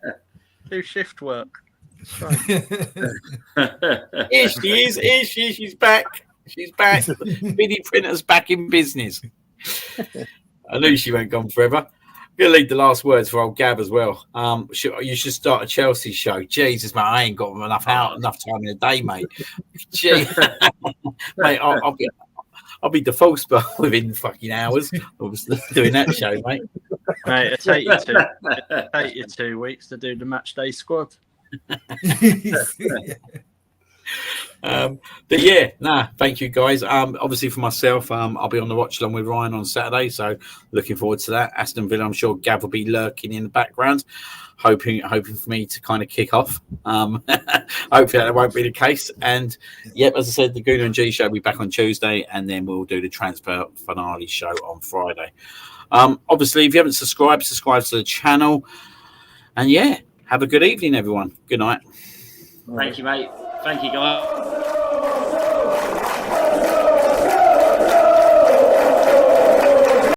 Do shift work. It's fine. Here she is. She's back. BD Printer's back in business. I knew she won't gone forever. I'm going to leave the last words for old Gab as well. You should start a Chelsea show. Jesus, mate, I ain't got enough time in the day, mate. Gee. Mate, I'll be default spot within fucking hours of doing that show, mate. Mate, it'll take you 2 weeks to do the match day squad. But yeah, thank you guys. Obviously for myself, I'll be on the watch along with Ryan on Saturday, so looking forward to that. Aston Villa, I'm sure Gav will be lurking in the background, hoping for me to kind of kick off. Hopefully that won't be the case. And yep, as I said, the Gooner and G show will be back on Tuesday, and then we'll do the transfer finale show on Friday. Obviously, if you haven't subscribed to the channel. And yeah, have a good evening, everyone. Good night. Thank you, mate. Thank you, guys.